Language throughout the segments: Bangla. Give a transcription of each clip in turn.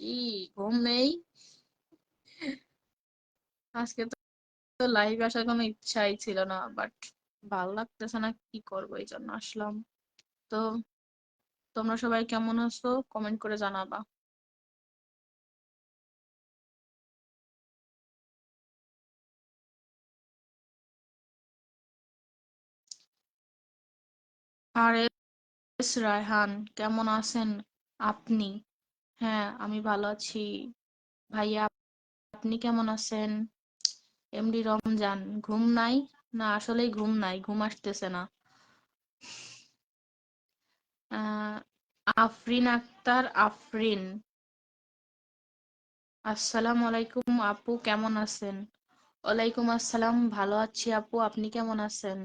কি ঘুম নেই আজকে? তো লাইভ আসার কোনো ইচ্ছাই ছিল না, বাট ভালো লাগতেছে না, কি করবো, এই জন্য আসলাম। তো তোমরা সবাই কেমন আছো কমেন্ট করে জানাবা। আর এস রায়হান, কেমন আছেন আপনি? হ্যাঁ, আমি ভালো আছি ভাইয়া। আপনি কেমন আছেন? এমডি রমজান, ঘুম নাই? না, আসলেই ঘুম নাই, ঘুম আসতেছে না। আহ আফরিন আক্তার, আফরিন, আসসালামু আলাইকুম আপু, কেমন আছেন? ওয়ালাইকুম আসসালাম, ভালো আছি আপু, আপনি কেমন আছেন?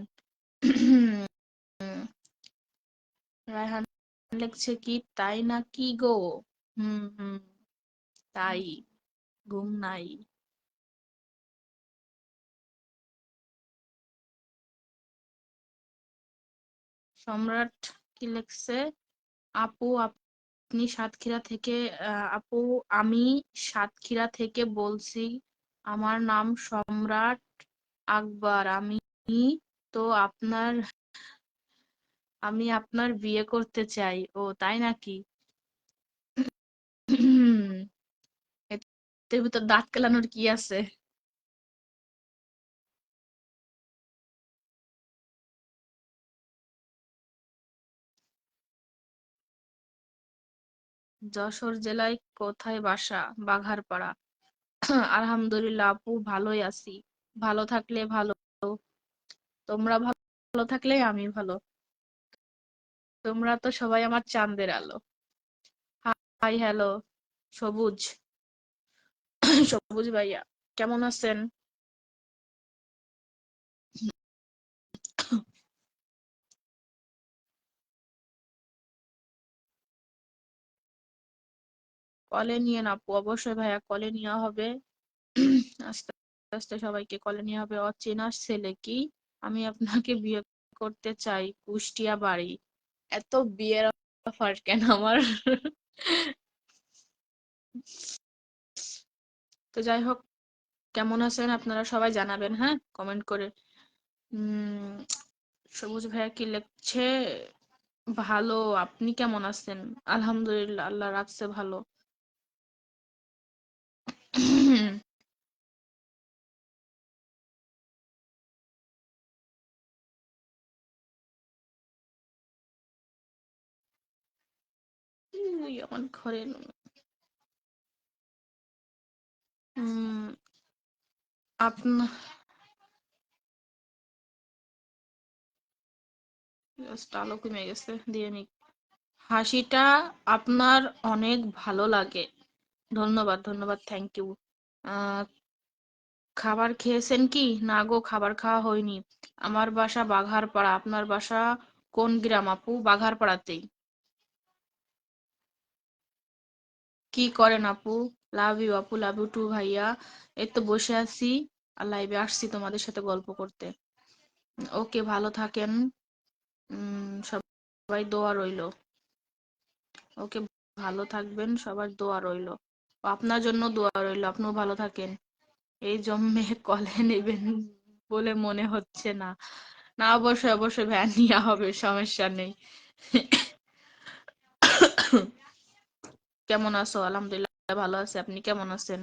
রায়হান লিখছে কি, তাই না কি গো? হুম হুম, তাই, ঘুম নাই। সম্রাট কি লিখছে, আপু আপনি সাতক্ষীরা থেকে? আপু, আমি সাতক্ষীরা থেকে বলছি, আমার নাম সম্রাট আকবর। তো আপনার আমি আপনার বিয়ে করতে চাই। ও তাই নাকি? এর ভিতর দাঁত কেলানোর কি আছে? যশোর জেলায় কোথায় বাসা? বাঘারপাড়া। আলহামদুলিল্লাহ আপু, ভালোই আছি। ভালো থাকলে ভালো, তোমরা ভালো থাকলে আমি ভালো। তোমরা তো সবাই আমার চাঁদের আলো। হাই হ্যালো সবুজ, সবুজ ভাইয়া, কেমন আছেন? কলে নিয়ে না আপু, অবশ্যই ভাইয়া, কলে নেওয়া হবে। আস্তে আস্তে সবাইকে কলে নেওয়া হবে। অচেনা ছেলে কি, আমি আপনাকে বিয়ে করতে চাই, কুষ্টিয়া বাড়ি। এত বিয়ের অফার কেন আমার? তো যাই হোক, কেমন আছেন আপনারা সবাই জানাবেন, হ্যাঁ, কমেন্ট করে। উম সবুজ ভাইয়া কি লিখছে, ভালো, আপনি কেমন আছেন? আলহামদুলিল্লাহ, আল্লাহ রাখছে ভালো। আমার ঘরে উম আপনার আলো কমে গেছে, দিয়ে নি। হাসিটা আপনার অনেক ভালো লাগে। ধন্যবাদ ধন্যবাদ, থ্যাংক ইউ। আহ খাবার খেয়েছেন কি? না গো, খাবার খাওয়া হয়নি। আমার বাসা বাঘারপাড়া। আপনার বাসা কোন গ্রাম আপু? বাঘারপাড়াতেই। কি করেন আপু? লাভ ইউ আপু, লাভ ইউ টু ভাইয়া। এই তো বসে আছি, আর লাইভে আসছি তোমাদের সাথে গল্প করতে। ওকে, ভালো থাকেন। সবাই দোয়া রইলো। ওকে, ভালো থাকবেন, সবার দোয়া রইলো। আপনার জন্য দোয়া রইলো, আপনিও ভালো থাকেন। এই জন্মে কলে নেবেন বলে মনে হচ্ছে না। না, অবশ্যই অবশ্যই ভ্যান নেওয়া হবে, সমস্যা নেই। কেমন আছো? আলহামদুলিল্লাহ ভালো আছে, আপনি কেমন আছেন?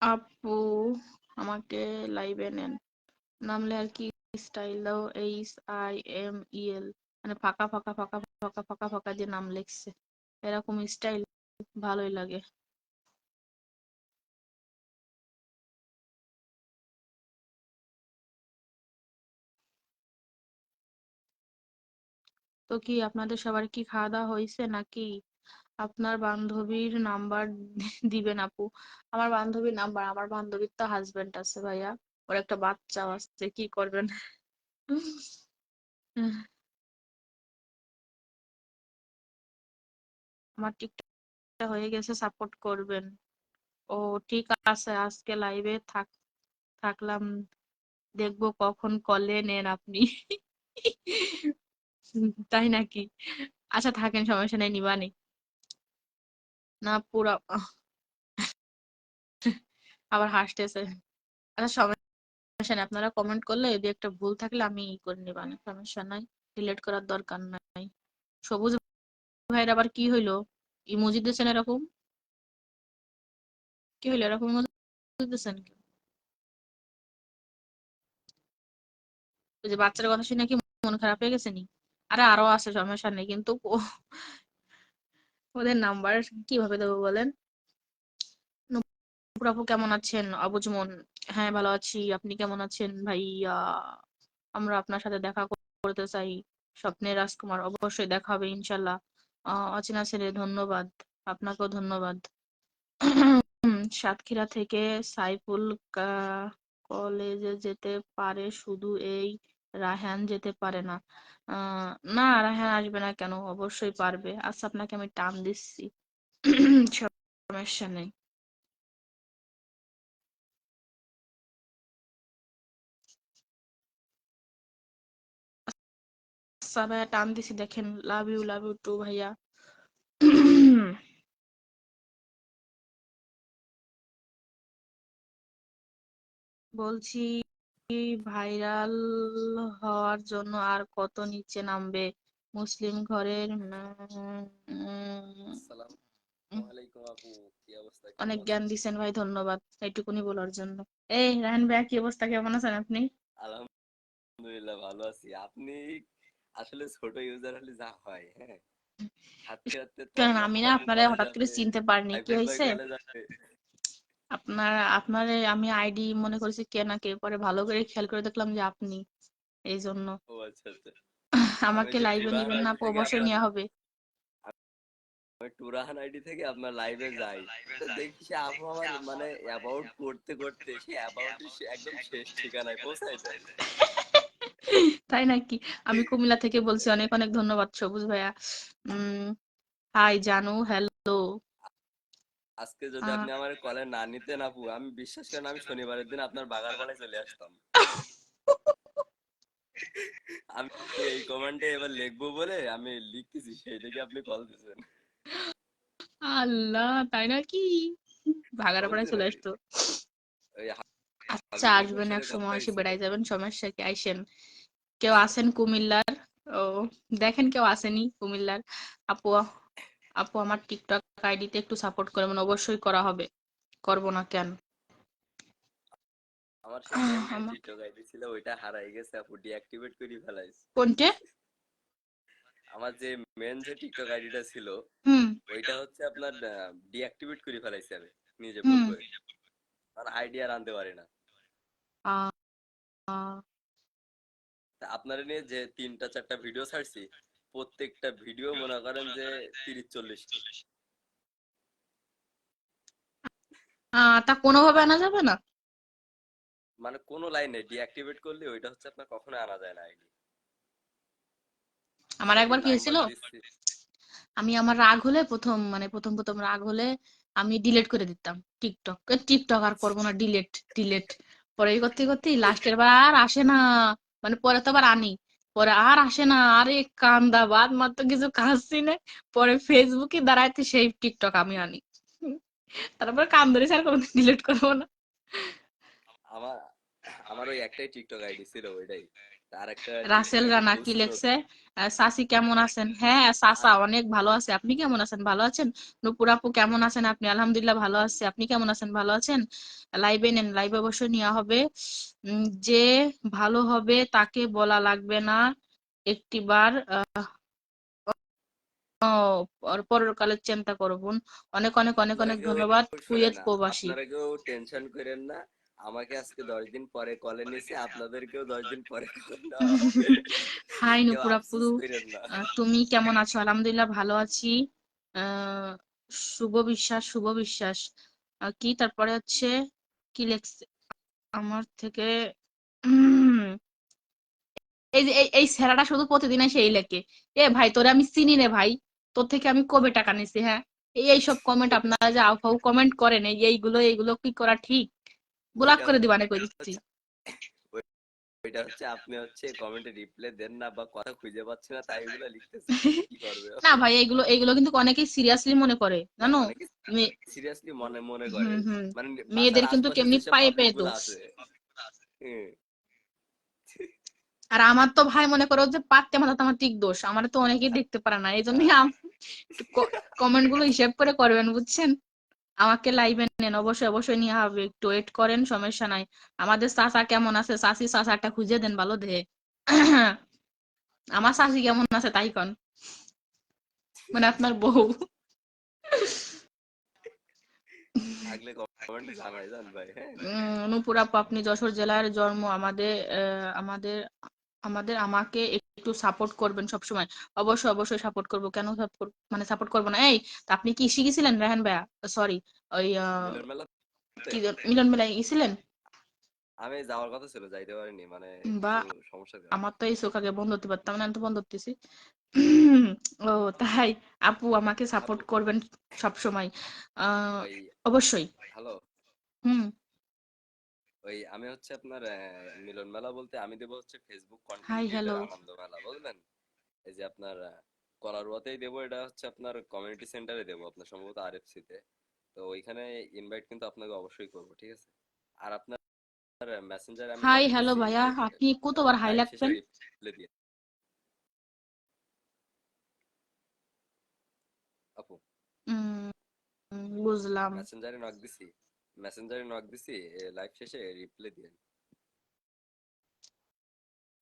আপু, আমাকে লাইভে নেন, নামলে আর কি স্টাইল দাও, HIMEL, মানে ফাঁকা ফাঁকা ফাঁকা ফাঁকা ফাঁকা ফাঁকা দিয়ে নাম লিখছে, এরকম স্টাইল ভালোই লাগে। তো কি আপনাদের সবার কি খাওয়া দাওয়া হয়েছে নাকি? আপনার বান্ধবীর নাম্বার দিবেন আপু? আমার বান্ধবীর নাম্বার, আমার বান্ধবীর তো হাজবেন্ড আছে ভাইয়া, ওর একটা বাচ্চাও আছে, কি করবেন? আমার টিকটক হয়ে গেছে, সাপোর্ট করবেন। ও ঠিক আছে, আজকে লাইভে থাকলাম, দেখবো কখন কলে নেন আপনি। তাই নাকি? আচ্ছা থাকেন, সমস্যা নেই, নিবানি না পুরা। আবার হাসতেছে। আচ্ছা সমস্যা নেই, আপনারা কমেন্ট করলে যদি একটা ভুল থাকলে আমি করে নিবানি, সমস্যা নাই, ডিলিট করার দরকার নাই। সবুজ ভাইয়ের আবার কি হইলো? ইমোজি দিয়েছেন এরকম? কি হইলো এরকম ইমোজি দিতেছেন? ওই যে বাচ্চার কথা শুনে কি মন খারাপ হয়ে গেছে নি? আরে আরো আছে, সমস্যা নেই, কিন্তু ওদের নাম্বার কিভাবে দেবো বলেন? নূপুর আপু কেমন আছেন? অবুঝ মন, হ্যাঁ ভালো আছি, আপনি কেমন আছেন ভাইয়া? আমরা আপনার সাথে দেখা করতে চাই। স্বপ্নের রাজকুমার, অবশ্যই দেখা হবে ইনশাল্লাহ। অচেনা ছেলে, ধন্যবাদ। আপনাকেও ধন্যবাদ। সাতক্ষীরা থেকে সাইফুল, কলেজে যেতে পারে শুধু এই রায়হান যেতে পারে না? না, রায়হান আসবে না কেন, অবশ্যই পারবে। আচ্ছা আপনাকে আমি টান দিচ্ছি। সমস্যা নেই। আচ্ছা ভাইয়া টান দিছি, দেখেন, লাভ ইউ টু ভাইয়া। বলছি ভাইরাল হওয়ার জন্য আর কত নিচে নামবে? মুসলিম ঘরের আসসালামু আলাইকুম আপু, কি অবস্থা, অনেক কেমন জ্ঞান আছেন? দিচ্ছেন ভাই, ধন্যবাদ এইটুকুনি বলার জন্য। এই রায়হান ভাইয়া, কি অবস্থা, কেমন আছেন আপনি? আলহামদুলিল্লাহ ভালো আছি। আপনি আসলে ছোট ইউজার হলে যা হয়, হ্যাঁ, সাতক্ষীরাতে তো কেন আমি না আপনার আপনারে কলেজ হঠাৎ করে আছে, চিনতে পারিনি, কি সাইফুল ভাই হয়েছে? কলেজ আছে। আপনারে আমি আইডি মনে করেছি কে না কে, পরে ভালো করে খেয়াল করে দেখলাম যে আপনি, এই জন্য। ও আচ্ছা আচ্ছা। আমি আমাকে যে লাইভে টুরাহান নিবেন না আইডি আপু? থেকে অবশ্যই আপনার নেওয়া হবে। আমি টুরাহান আইডি থেকে আপনার লাইভে যাই, তো দেখি সে আপু আমার মানে অ্যাবাউট করতে করতে সে অ্যাবাউটের একদম শেষ ঠিকানায় পৌঁছায় দেয়। তাই নাকি? আমি কুমিল্লা থেকে বলছি, অনেক অনেক ধন্যবাদ সবুজ ভাইয়া। হাই জানু, হ্যালো। আজকে যদি আপনি আমার কলে না নিতেন আপু, আমি বিশ্বাস করেন আমি শনিবারের দিন আপনার বাগারপাড়ায় চলে আসতাম। আমি এই কমেন্টে এবার লিখবো বলে আমি লিখতেছি, সেই থেকে আপনি কল দিয়েছেন। আল্লাহ, তাই নাকি? ভাগাড়পাড়ায় বলছি চলে নাকি আসতো? ওই আচ্ছা হাবিবুর ভাইয়ের আসবেন এক সাথে কথা সময়, এসে হয়েছিল। বেড়াই যাবেন, সমস্যা কি, আইসেন। কেউ আছেন কুমিল্লার? ও, দেখেন কেউ আসেনি কুমিল্লার। আপু, আপু আমার টিকটক আইডিতে একটু সাপোর্ট করবেন, অবশ্যই করা হবে, করবো না কেন? আমার সেই মেন যে আমার টিকটক আইডি ছিল ওইটা হারাই গেছে আপু, ডিঅ্যাক্টিভেট করে ফেলাইছে। কোনটে? আমার যে মেন যে টিকটক আইডিটা ছিল হুম। ওইটা হচ্ছে আপনার ডিঅ্যাক্টিভেট করে ফেলাইছে আমি নিজে ভুল হুম। করে। মানে আইডি আর আনতে পারি না। আহ, আহ, তা আপনারা নিয়ে যে তিনটা চারটা ভিডিও ছাড়ছি, প্রত্যেকটা ভিডিও মনে করেন যে 30-40কে। তা কোনোভাবে আনা যাবে না? মানে কোনো লাইনে ডিঅ্যাক্টিভেট করলে ওইটা হচ্ছে আপনার কখনো আনা যায় না আইডি। আমার অনেকদিন একবার কি হয়েছিল, নাম্বার দিচ্ছি। আমি আমার রাগ হলে প্রথম মানে প্রথম প্রথম রাগ হলে আমি ডিলিট করে দিতাম টিকটক। টিকটক আর করবো না, ডিলেট ডিলেট। পরে এই করতে করতে লাস্টের বার আর আসে না, মানে পরে তো আবার আনি, পরে আর আসে না, আরে কান্দা বাদ মাত্র কিছু কাজছি না। পরে ফেসবুকে দাঁড়াইতে সেই টিকটক আমি আনি। তারপর কান ধরে স্যার কোনো ডিলিট করবো না। আমার আমার ওই একটাই টিকটক আইডি ছিল ওইটাই। তার একটা টিকটক রাসেল আইডি রানা কি খুলছিল। লেখছে? সাসি কেমন আছেন? হ্যাঁ সাসা অনেক ভালো আছে, আপনি কেমন আছেন, ভালো আছেন? নুপুর আপু কেমন আছেন আপনি? আলহামদুলিল্লাহ ভালো আছে, আপনি কেমন আছেন, ভালো আছেন? লাইভে নেন, লাইভে অবশ্যই নেওয়া হবে। যে ভালো হবে তাকে বলা লাগবে না, একটিবার পরকালের চিন্তা করবুন। অনেক অনেক অনেক আপনারা অনেক কেউ ধন্যবাদ, শুনে কুয়েত না, প্রবাসী। আপনারা কেউ টেনশন করেন না। আমাকে আজকে 10 দিন পরে কলে নিছে, আপনাদেরকেও 10 দিন পরে কলে নেওয়া হবে। হাই কেউ নুপুর আপু, আফসোস করেন না। তুমি কেমন আছো? আলহামদুলিল্লাহ ভালো আছি। আহ শুভ বিশ্বাস, শুভ বিশ্বাস। কি তারপরে হচ্ছে, কি লেখছে আমার থেকে? উম, এই যে এই স্যারাটা শুধু প্রতিদিন এসে এই লেখে। এ ভাই তোরে আমি চিনি রে ভাই, তোর থেকে আমি কবে টাকা নিছি, হ্যাঁ? এইসব কমেন্ট আপনারা যে আউফাউ কমেন্ট করেন, এইগুলো কি করা ঠিক? ব্লক ওইটা করে দিবানে কই দিচ্ছি। হচ্ছে ওই- ওইটা হচ্ছে আপনি হচ্ছে কমেন্টে রিপ্লাই দেন না বা কথা খুঁজে পাচ্ছে না তাই এগুলো লিখতেছেন, কি করবে না আপনি? ভাই, এগুলো কিন্তু অনেকেই সিরিয়াসলি মনে করে, হ্যাঁ জানো? অনেকে মে- সিরিয়াসলি মনে মনে করে, হুম হুম। মানে বাসার মেয়েদের কিন্তু আশপাশে কেমনি যেসব পায়ে পাবলিক পায়ে গুলো দোষ। আছে। হুম। আর আমার তো ভাই মনে করো যে পাত্তে মাথামাতিক দোষ, আমার তো অনেকেই দেখতে পারে না, এই জন্যই কমেন্ট গুলো হিসেব করে করবেন, বুঝছেন? আমাকে লাইভে নেন, অবশ্যই অবশ্যই নিয়ে হবে, একটু ওয়েট করেন, সমস্যা নাই। আমাদের চাচা কেমন আছে, চাচি চাচাটা খুঁজে দেন ভালো দেহে। আমার চাচি কেমন আছে তাই কন, মানে আপনার বউ। থাকলে কমেন্টে জানাই যান ভাই, হ্যাঁ। নূপুর আপু, আপনি যশোর জেলার জন্ম, আমাদের আমাকে একটু সাপোর্ট করবেন সবসময়। অবশ্যই অবশ্যই সাপোর্ট করবো, কেন সাপোর্ট, মানে সাপোর্ট করবো না? এই তা আপনি কি শিখেছিলেন রেহান ভাইয়া? সরি, ওই মিলন মেলাতে কি মিলন মেলায় গেছিলেন? আমি যাওয়ার কথা ছিল, যাইতে পারিনি, মানে বা কিছু সমস্যার কারণে। আমার তো এই চোখ আগে বন্ধ হতে পারতাম না, আমি তো বন্ধ করতেছি। ও তাই? আপু আমাকে সাপোর্ট আপু করবেন সব সময়। ওই অবশ্যই। হ্যালো, হুম। ওই আমি হচ্ছে আপনার মিলন মেলা বলতে আমি দেবো হচ্ছে Facebook content hi hello. Creator Ananda Mela, বুঝলেন? এই যে আপনার কলারুয়াতেই দেবো, এটা হচ্ছে আপনার কমিউনিটি সেন্টারে দেবো, আপনার সম্ভবত আরএফসি তে। তো ওইখানে ইনভাইট কিন্তু আপনাকে অবশ্যই করবো, ঠিক আছে? আর আপনার মেসেঞ্জারে আমি হাই নক হ্যালো দিছি, ভাইয়া, আপনি কতবার হাই লাইভ শেষে লাগবেন? রিপ্লাই দিয়ে। আপু উম, বুঝলাম। মেসেঞ্জারে নক দিছি, মেসেঞ্জারে নক দিছি, লাইভ শেষে রিপ্লাই দিয়ে।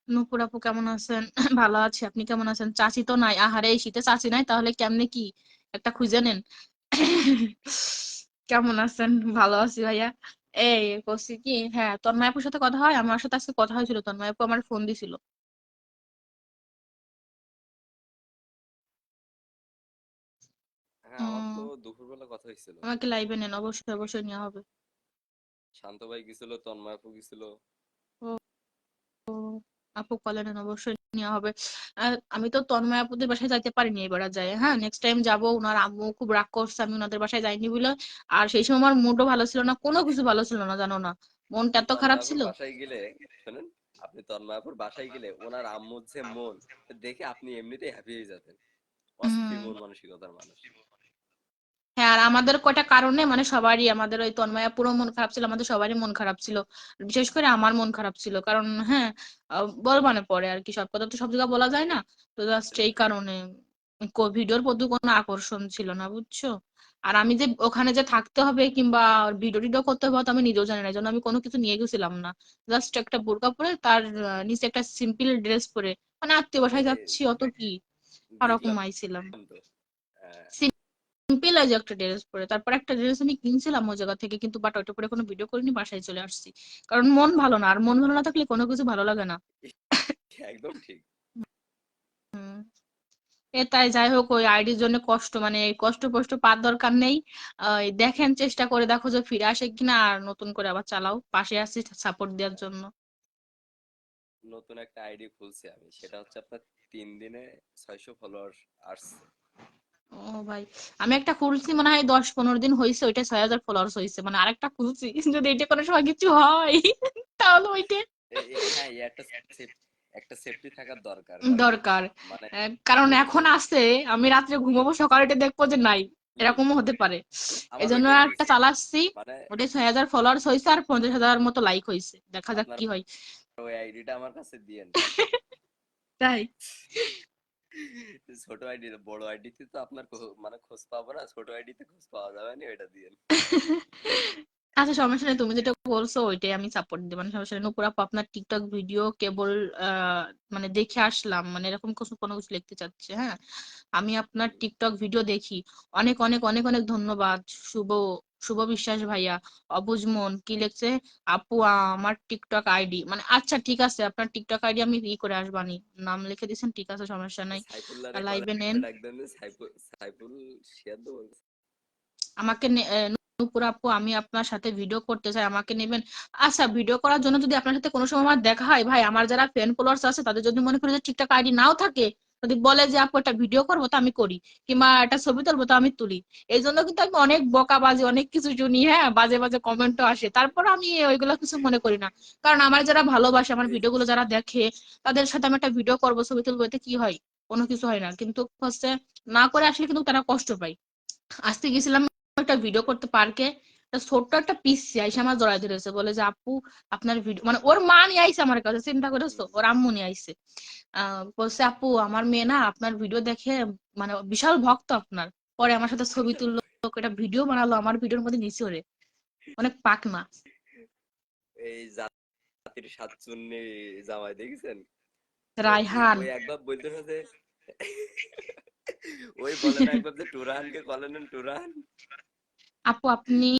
নূপুর আপু কেমন আছেন? ভালো আছি, আপনি কেমন আছেন? চাচি তো নাই, আহারে এই শীতে চাচি নাই, তাহলে কেমনে কি একটা খুঁজে নেন। কেমন আছেন? ভালো আছি ভাইয়া। এই বলছি কি, হ্যাঁ তন্ময় আপুর সাথে কথা হয়, আমার সাথে আজকে কথা হয়েছিল, তন্ময় আপু আমার ফোন দিছিল। হ্যাঁ আমার তো উম, দুপুরবেলা কথা হয়েছিল। আমাকে লাইভে নেন, অবশ্যই অবশ্যই নেওয়া হবে। শান্ত ভাই গেছিল, তন্ময় আপু গেছিল। ও, আপু কলে নেন, অবশ্যই নেওয়া হবে। আমি তো তন্ময় আপুদের বাসায় যাইতে পারিনি, এবার যায়, হ্যাঁ নেক্সট টাইম যাবো। ওনার আম্মু খুব রাগ করছে আমি ওনাদের বাসায় যাইনি বলে। আর সেই সময় আমার মুডও ভালো ছিল না, কোনো কিছু ভালো ছিল না, জানো না, মনটা আপনি এত খারাপ তন্ময়পুর ছিল। বাসায় গেলে, শোনেন, আপনি তন্ময়পুর বাসায় গেলে ওনার আম্মুর যে মন দেখে আপনি এমনিতেই হ্যাপি হয়ে যেতেন। অস্থির হম। মন মানসিকতার মানুষ। হ্যাঁ, আর আমাদের কয়টা কারণে মানে সবারই, আমাদের ওই তন্ময়া পুরো মন খারাপ ছিল, আমাদের সবারই মন খারাপ ছিল। বিশেষ করে আমার মন খারাপ ছিল, কারণ হ্যাঁ বলবানে পরে আর কি, সব কথা তো সব জায়গায় বলা যায় না। তো জাস্ট এই কারণে ভিডিওর প্রতি কোনো আকর্ষণ ছিল না, বুঝছো? আর আমি যে ওখানে যে থাকতে হবে কিংবা ভিডিও টিডিও করতে হবে তো আমি নিজেও জানি না, এই জন্য আমি কোনো কিছু নিয়ে গেছিলাম না। জাস্ট একটা বোরকা পরে, তার নিচে একটা সিম্পল ড্রেস পরে, মানে আত্মীয় বাসায় এই যাচ্ছি, অত কি, ওরকম দেখলাম আইছিলাম। তো। আহ, সিম্পল যে একটা ড্রেস পরে, তারপর একটা ড্রেস আমি কিনছিলাম ওই জায়গা থেকে, কিন্তু বাট ওইটা পরে কোনো ভিডিও করিনি, বাসায় চলে আসছি। কারণ মন ভালো না, আর মন ভালো না থাকলে কোনো কিছু ভালো লাগে না। একদম ঠিক। হুম। তাই যাই হোক, ওই আইডির জন্য কষ্ট, মানে এই কষ্ট কষ্ট পার দরকার নেই। দেখেন, চেষ্টা করে দেখো যে ফিরে আসে কিনা, আর নতুন করে আবার চালাও, পাশে আছি সাপোর্ট দেওয়ার জন্য। নতুন একটা আইডি খুলছি আমি, সেটা হচ্ছে আপনার 3 দিনে 600 ফলোয়ার আসছে। ও ভাই, আমি একটা খুলছি মনে হয় 10-15 দিন হয়েছে, ওইটা 6,000 ফলোয়ার্স হয়েছে, মানে আরেকটা খুলছি। যদি এটা কোনো সময় কিছু হয় তাহলে ওইটা হ্যাঁ এই একটা সেফটি থাকার দরকার, কারণ দরকার। মানে কারণ ওই যে এখন আছে, আমি রাত্রে ঘুমাবো, সকালে উঠে দেখবো যে নাই, হুম, এরকমও হতে পারে। এই আমার জন্য ওইটাই একটা হয়েছে, চালাচ্ছি। মানে ওটা 6,000 ফলোয়ার্স হয়েছে, আর 50,000 মতো লাইক হয়েছে, দেখা যাক আপনার কি হয়। ওই আইডিটা আমার কাছে দিয়েন। তাই? ছোট আইডি, বড় আইডিতে তো আপনার মানে খোঁজ পাবো না, ছোট আইডিতে খোঁজ পাওয়া যাবে না, এটা দিয়েন। আচ্ছা সমস্যা নেই, তুমি যেটা বলছো ওইটাই আমি সাপোর্ট দিই, মানে সমস্যা নেই। নুপুর আপু, আপনার টিকটক ভিডিও কেবল মানে দেখে আসলাম, মানে এরকম কিছু কোনো কিছু লিখতে চাচ্ছে, হ্যাঁ আমি আপনার হুম। টিকটক ভিডিও দেখি। অনেক অনেক অনেক অনেক ধন্যবাদ। শুভ শুভ বিশ্বাস ভাইয়া। অবুঝ মন কি লিখছে? আপু আমার টিকটক আইডি, মানে আচ্ছা ঠিক আছে, আপনার টিকটক আইডি আমি ই করে আসবানি, নাম লিখে দিয়েছেন, ঠিক আছে, সমস্যা নাই। সাইফুল্লাহ রে লাইভে নেন। কয়টা ডাক দেন যে, সাইফুল শিয়াদ বলছে। আমাকে নূপুর আপু, আমি আপনার সাথে ভিডিও করতে চাই, আমাকে নেবেন? আচ্ছা, ভিডিও করার জন্য যদি আপনার সাথে কোনো সময় আমার দেখা হয় ভাই, আমার যারা ফ্রেন্ড ফলোয়ার্স আছে তাদের যদি মনে করি যে ঠিকঠাক আইডি নাও থাকে, যদি বলে যে আপু একটা ভিডিও করবো তো আমি করি, কিংবা একটা ছবি তুলবো তো আমি তুলি। এই জন্য কিন্তু আমি অনেক বকাবাজি অনেক কিছু শুনি, হ্যাঁ, বাজে বাজে কমেন্টও আসে, তারপর আমি ওইগুলো কিছু মনে করি না। কারণ আমার যারা ভালোবাসে, আমার এই ভিডিও গুলো যারা দেখে, তাদের সাথে আমি একটা ভিডিও করবো ছবি তুলবো, এতে কি হয়? কোনো কিছু হয় না, কিন্তু হচ্ছে না করে আসলে কিন্তু তারা কষ্ট পায়। আজকে গেছিলাম একটা ভিডিও করতে পার্কে, ছোট্ট একটা পিসি আইসা আমার জড়াই ধরেছে, বলে যে আপু আপনার ভিডিও, মানে ওর মা নিয়ে আইসে আমার কাছে, চিন্তা করেছো, ওর আম্মু নিয়ে আইসে। বলছে আপু আমার মেয়ে না আপনার ভিডিও দেখে মানে বিশাল ভক্ত আপনার, পরে আমার সাথে ছবি তুললো, একটা ভিডিও বানালো, আমার ভিডিওর মধ্যে নিচে ওরে, অনেক পাকনা। এই জাতির সাতচুন্নি জামাই দেখেছেন? রায়হান। ওই একবার বলতে যে ওই বলে না একবার যে টুরানকে কলেন টুরান। আপু আপনি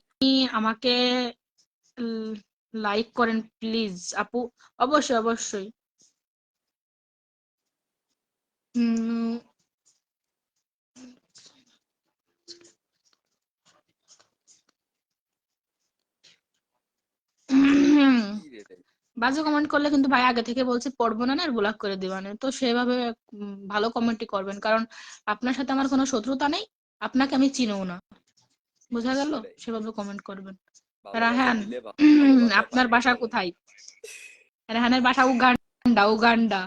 আমাকে লাইক করেন প্লিজ আপু, অবশ্যই অবশ্যই। কি রে বাজে কমেন্ট করলে কিন্তু ভাই আগে থেকে বলছি পড়বো না, আর ব্লক করে দিবানে, তো সেভাবে ভালো কমেন্টই করবেন, কারণ আপনার সাথে আমার কোনো শত্রুতা নেই, আপনাকে আমি চিনিও না, বোঝা গেল? ওটাই, সেভাবে কমেন্ট করবেন। ভালোবাসা রায়হান, দিলে ভালোবাসা আপনার পাই বাসা বলেন। কোথায়? রায়হানের বাসা উগান্ডা, উগান্ডা।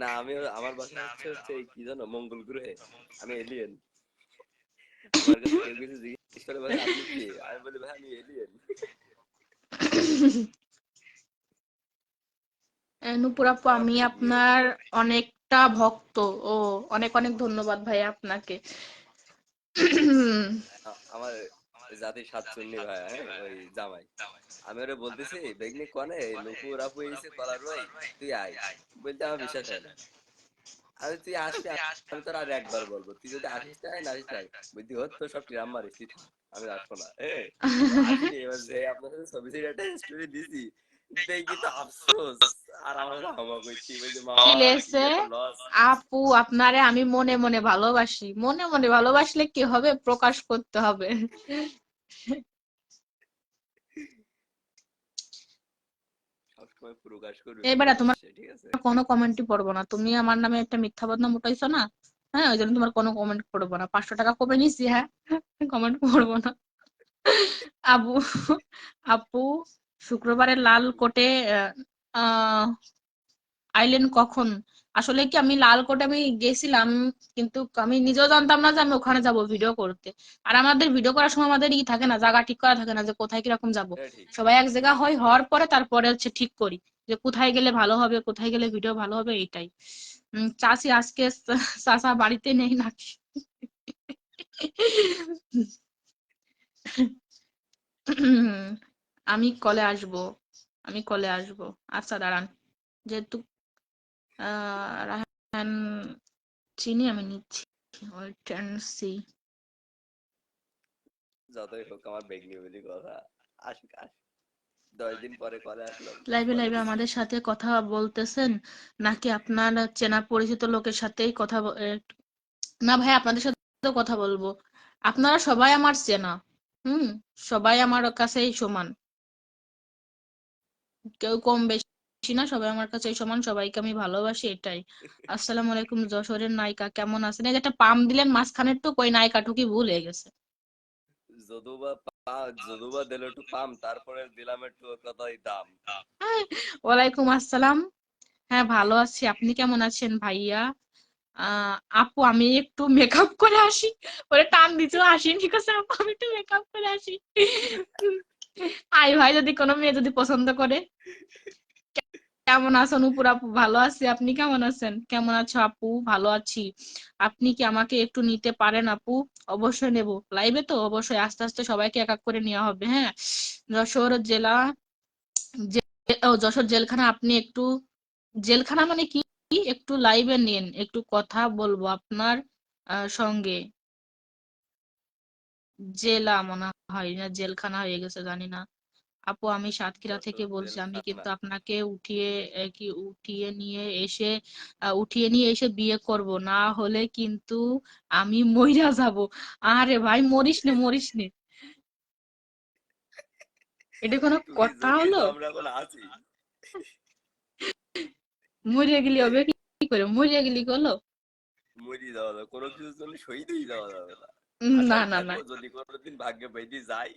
না আমি, আমার বাসা হচ্ছে হচ্ছে এই কি জানো, মঙ্গল গ্রহে। আমি এলিয়েন। আমার কাছে কেউ কিছু জিজ্ঞেস করে বলে আপনি কি, আমি বলি ভাই আমি এলিয়েন। নূপুর আপু আমি আপনি কি হন? আপনার অনেকটা ভক্ত। ও, অনেক অনেক ধন্যবাদ ভাই আপনাকে। আমার জাতির সাতচুন্নি ভাই, হ্যাঁ ওই জামাই। আমি ওরে বলতেছি বেগনি কনে নুপুর আপু এসে কলার ভাই, তুই আয়। বলতে আমার বিশ্বাস হয় না। আমি তুই আসবি, আমি তোর আর একবার বলবো, তুই যদি আসিস না না আসিস না, বুদ্ধি হত তো সব টিরাম মারিস, তুই থাক, আমি আসবো না। ও আসেনি। এবার যে আপনার সাথে ছবি ছিল একটা স্টোরি দিছি, দেখি তো আফসোস। আর আমার সাথে হামা করছি, বলছি কি মামা কি লেছে? একটা লস। আপু আপনারে আমি মনে মনে ভালোবাসি, মনে মনে ভালোবাসলে কি হবে, প্রকাশ করতে হবে। সবসময় প্রকাশ করবি এবারে তোমার প্রকাশ্যে, ঠিক আছে? কোনো কমেন্টই পড়বো না, তুমি আমার নামে একটা মিথ্যা বদনাম উঠাইছো না, হ্যাঁ, ওই জন্য তোমার কোনো কমেন্ট পড়বো না, 500 টাকা কমে নিছি, হ্যাঁ, কমেন্ট পড়বো না। আবু, আপু শুক্রবারে লাল কোটে আহ আইলেন কখন? আসলে কি আমি লালকোটে আমি গেছিলাম, কিন্তু আমি নিজেও জানতাম না যে আমি ওখানে যাব ভিডিও করতে। আর আমাদের ভিডিও করার সময় আমাদের ই থাকে না, জায়গা ঠিক করা থাকে না যে কোথায় কিরকম যাব। এটা ঠিক। সবাই এক জায়গা হয়, হওয়ার পরে তারপরে হচ্ছে ঠিক করি যে কোথায় গেলে ভালো হবে, কোথায় গেলে ভিডিও ভালো হবে, এইটাই। চাচি আজকে চাচা বাড়িতে নেই নাকি? আমি কলে আসবো, আমি কলে আসবো। আচ্ছা দাঁড়ান, যেহেতু রায়হান চিনি, আমি নিচ্ছি, ওয়েট এন্ড সি। যতই হোক আমার বেগনি বলি কথা। আসুক আসুক, 10 দিন পরে কলে আসলাম, লাইভে কলে লাইভে দিছি। আমাদের সাথে কথা বলতেছেন নাকি আপনার চেনা পরিচিত লোকের সাথেই কথা না ভাই, আপনাদের সাথে কথা বলবো, আপনারা সবাই আমার চেনা। হুম, সবাই আমার কাছেই সমান, কেউ কম বেশি না, সবাই আমার কাছে সমান, সবাইকে আমি ভালোবাসি, এটাই। আসসালামু আলাইকুম যশোরের নায়িকা, কেমন আছেন? এই যে একটা পাম দিলেন মাঝখানের টুক, ওই নায়িকা টুকি ভুল হয়ে গেছে। যদুবা যদুবা দিল একটু পাম, তারপরে দিলাম একটু কথাই দাম। ওয়ালাইকুম আসসালাম। হ্যাঁ ভালো আছি, আপনি কেমন আছেন ভাইয়া? আপু আমি একটু মেকআপ করে আসি, ওরে টান দিতে আসি, ঠিক আছে আপু আমি একটু মেকআপ করে আসি। আই ভাই, যদি কোনো মেয়ে যদি পছন্দ করে। কেমন আছেন উপর আপু? ভালো আছি, আপনি কেমন আছেন? কেমন আছো আপু? ভালো আছি। আপনি কি আমাকে একটু নিতে পারেন আপু? অবশ্যই নেব, লাইভে তো অবশ্যই, আস্তে আস্তে সবাইকে এক এক করে নেওয়া হবে, হ্যাঁ। যশোর জেলা, যশোর জেলখানা, আপনি একটু, জেলখানা মানে কি, একটু লাইভে নিন, একটু কথা বলবো আপনার সঙ্গে। জেলা মনে হয় না, জেলখানা হয়ে গেছে, জানি না। আপু আমি সাতক্ষীরা থেকে যশোর বলছি, আমি জেলখানা। কিন্তু আপনাকে উঠিয়ে কি উঠিয়ে নিয়ে এসে বিয়ে করব, না হলে কিন্তু আমি মইরা যাব। আরে ভাই মরিস নে, মরিস নে, এটা কোনো টুকি কথা ঝুঁকি হলো? তো আমরা এখন আছি। মরে গেলে হবে কি? কি করে মরিয়া গেলি হলো? মরি যাওয়া যাবে, কোনো কিছুর জন্য শহীদ হয়ে যাওয়া যাবে না। না আশায় না না। থাকো যদি কোনোদিন ভাগ্যে পাইতে যাই।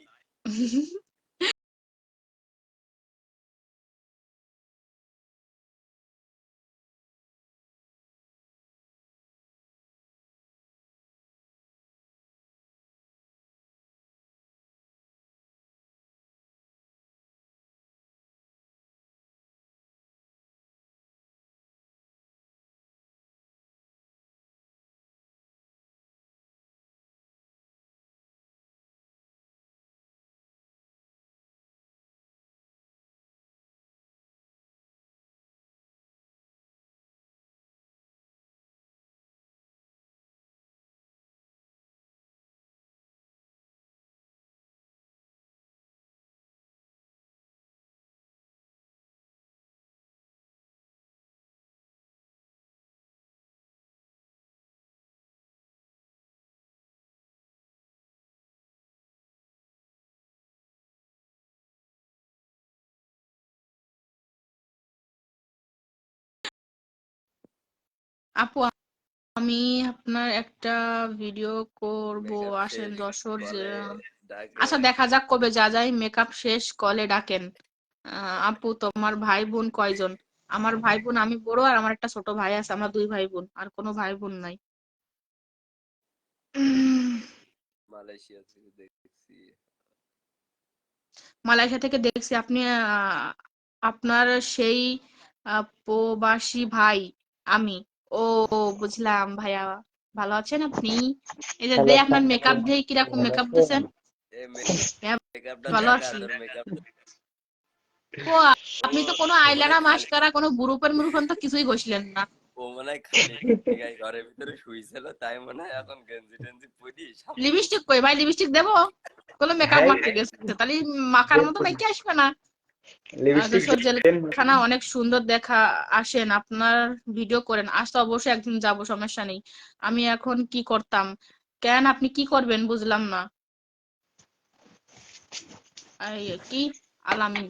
আপু, আমি আপনার একটা ভিডিও করব, মেকআপ আসেন শেষ, যশোর কলে আচ্ছা ডাকেন। দেখা যাক কবে যা যায়, মেকআপ শেষ কলে ডাকেন। আপু তোমার ভাই বোন কয়জন? আমার ভাই বোন, আমি বড় আর আমার একটা ছোট ভাই আছে, আমরা দুই ভাই বোন, আর কোনো ভাই বোন নাই। মালয়েশিয়া থেকে দেখছি। মালয়েশিয়া থেকে দেখছি। আপনি আপনার সেই প্রবাসী ভাই আমি। ও বুঝলাম ভাইয়া। ভালো আছেন আপনি? এই যে হ্যালো, দে আপনার আসসালামু মেকআপ আলাইকুম। দিয়ে কিরকম ভালো মেকআপ আছেন? দিছেন? এ ভাইয়া মেকআপটা ভালো দেখা, আছি। তোর মেকআপ। ও ও আপনি তো কোনো ও মানে আইলানা খালি, মাস্কারা কোনো গ্রুপের মুরুপের তো কিছুই ঘষলেন না। ও মনে হয় খালি টুকটিকাই ঘরের ভিতরে শুইছিল, তাই মনে হয় এখন গেঞ্জি টেঞ্জি পরি সামনে লিপস্টিক কই ভাই? লিপস্টিক দেবো? কোনো মেকআপ ভাই, মাখতে গেছে, তাহলে মাখার মতো মেখে আসবে না। লিপস্টিক যশোর দেন। জেলখানা অনেক সুন্দর দেখা। আসেন, আপনার ভিডিও করেন, আজ তো অবশ্যই একদিন যাব, সমস্যা নেই। আমি এখন কি করতাম? কেন আপনি কি করবেন বুঝলাম না। এই কি আলামিন?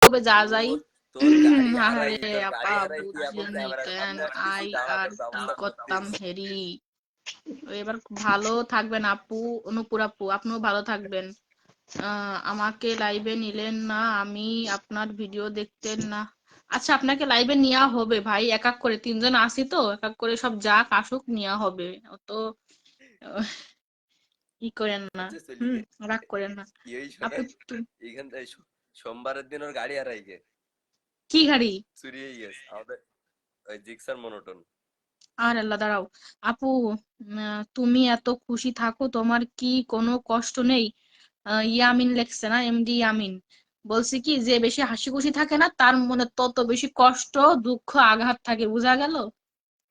কবে যা ও যাই। তোর গাড়ি হারাই, আরে তোর গাড়ি আপা হারাই তুই এখন বুঝলেন ক্যামেরার কেন? সামনে আসতেছি, আই আর দাওয়াতের কি ব্যবস্থা করতাম করতিস। হেরি। এবার ভালো থাকবেন আপু, অনুপুর আপু, আপনিও ভালো থাকবেন। আমাকে লাইভে নিলেন না, আমি আপনার ভিডিও দেখতেন না। আচ্ছা আপনাকে লাইভে নেওয়া হবে ভাই, এক এক করে, তিনজন আসি তো, এক এক করে সব যাক আসুক নেওয়া হবে। অত আহ, ই করেন না। আচ্ছা চলি গে, রাগ করেন না। কি ওই আপু শোনেন, এইখান থেকে সোমবারের দিন ওর গাড়ি হারাই গে, কি গাড়ি? চুরি হয়ে গেছে আমাদের, ওই জিক্সার মনোটন। আর আল্লাহ দাঁড়াও। আপু তুমি এত খুশি থাকো, তোমার কি কোনো কষ্ট নেই? ইয়ামিন লেখছে না, এমডি ইয়ামিন বলছে কি, যে বেশি হাসি খুশি থাকে না তার মনে তত বেশি কষ্ট, দুঃখ, আঘাত থাকে, বোঝা গেল?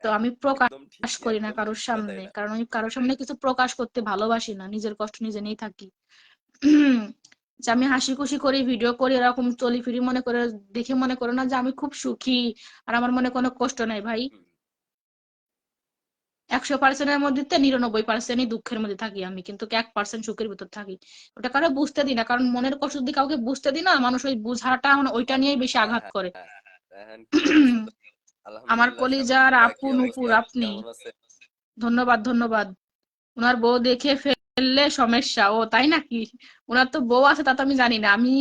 তো আমি প্রকাশ একদম ঠিক, করি না একদম কারোর ঠিক কথা সামনে, এটা। কারণ আমি কারোর সামনে কিছু প্রকাশ করতে ভালোবাসি না, নিজের কষ্ট নিজে নিয়েই থাকি। যে আমি হাসি খুশি করি, ভিডিও করি, এরকম চলি ফিরি মনে করে, দেখে মনে করে না যে আমি খুব সুখী আর আমার মনে কোনো কষ্ট নাই ভাই। হুম, 100%-এর মধ্যে 99%ই দুঃখের মধ্যে থাকি আমি, কিন্তু 1% সুখের ভিতর থাকি। ওটা কারো বুঝতে দিই না, কারণ মনের কষ্ট যদি কাউকে বুঝতে দিই না, মানুষ ওই বুঝাটা মানে ওইটা নিয়েই বেশি হ্যাঁ আঘাত হ্যাঁ করে। হ্যাঁ। এখন কি অবস্থা তো? আমার আলহামদুলিল্লাহ কলিজার শামিমা, আপু কি নুপুর অবস্থা, আপনি, কেমন আছে? ধন্যবাদ ধন্যবাদ। ওনার বউ দেখে ফেললে সমস্যা, ও তাই নাকি? ওনার তো বউ আছে, তা তো আমি জানি না। আমি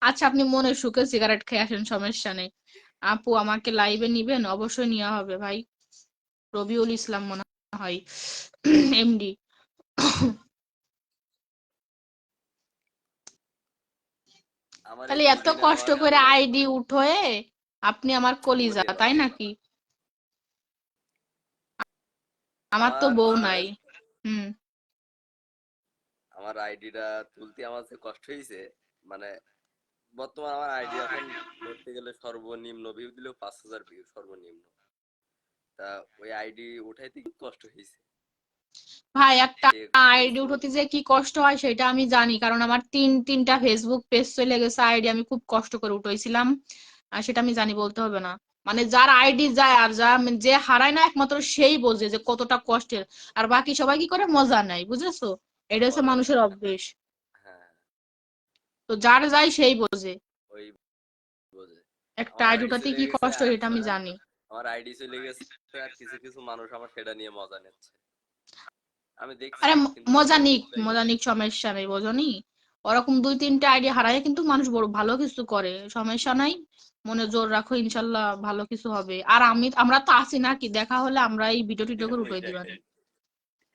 আচ্ছা, আপনি মনের সুখে সিগারেট খেয়ে আসেন, সমস্যা নেই। আপু আমাকে লাইভে নিবেন? অবশ্যই নেওয়া হবে ভাই। রবিউল ইসলাম মনে হয়, এমডি। আমার এই তাহলে এত দুদিনে কষ্ট আমার করে মনে আইডি উঠোয়ে আপনি আমার কলিজা, ওরে তাই বাবা, নাকি? আমার তো আমার বউ নাই। শোনেন, হুম। আমার আইডিটা তুলতে আমার যে কষ্ট হয়েছে, মানে বর্তমান আমার আইডি এখন ধরতে গেলে সর্বনিম্ন ভিউ দিলেও 5,000 ভিউ সর্বনিম্ন। তা ওই আইডি উঠাইতে কি কষ্ট হয়েছে ভাই, একটা সে আইডি বলবো। উঠোতে যে কি কষ্ট হয় সেটা আমি জানি, কারণ আমার তিনটা ফেসবুক পেজ চলে গেছে আইডি, আমি খুব কষ্ট করে উঠাইছিলাম। আর সেটা আমি জানি, বলতে হবে না। মানে যার আইডি যায় আর যে হারায় না, একমাত্র সেই বোঝে যে কতটা কষ্টের। আর বাকি সবাই কি করে, মজা নেয়, বুঝেছো? এটা হচ্ছে মজা মানুষের নেয়, অভ্যেস। হ্যাঁ, তো যার যায় সেই বোঝে ওই বোঝে। একটা আমার আইডি আইডি উঠাতে চলে কি গেছে, কষ্ট, আর এটা আমি শোনেন, জানি। আমার আইডি চলে গেছে, আর কিছু কিছু মানুষ আমার সেটা নিয়ে মজা নিচ্ছে, আমি দেখছি, আরে কিন্তু মজা ওইভাবে নিক, দেখতে চাইনি। মজা নিক, সমস্যা নেই, বোঝনি? ওরকম 2-3টা আইডিয়া হারায় কিন্তু মানুষ বড় ভালো কিছু করে, সমস্যা নাই। মনে জোর রাখো, ইনশাল্লাহ ভালো কিছু হবে। আর আমরা তো আছি নাকি, দেখা হলে আমরা এই ভিডিও টিডিও করে উঠে ওইটাই, দিবানি।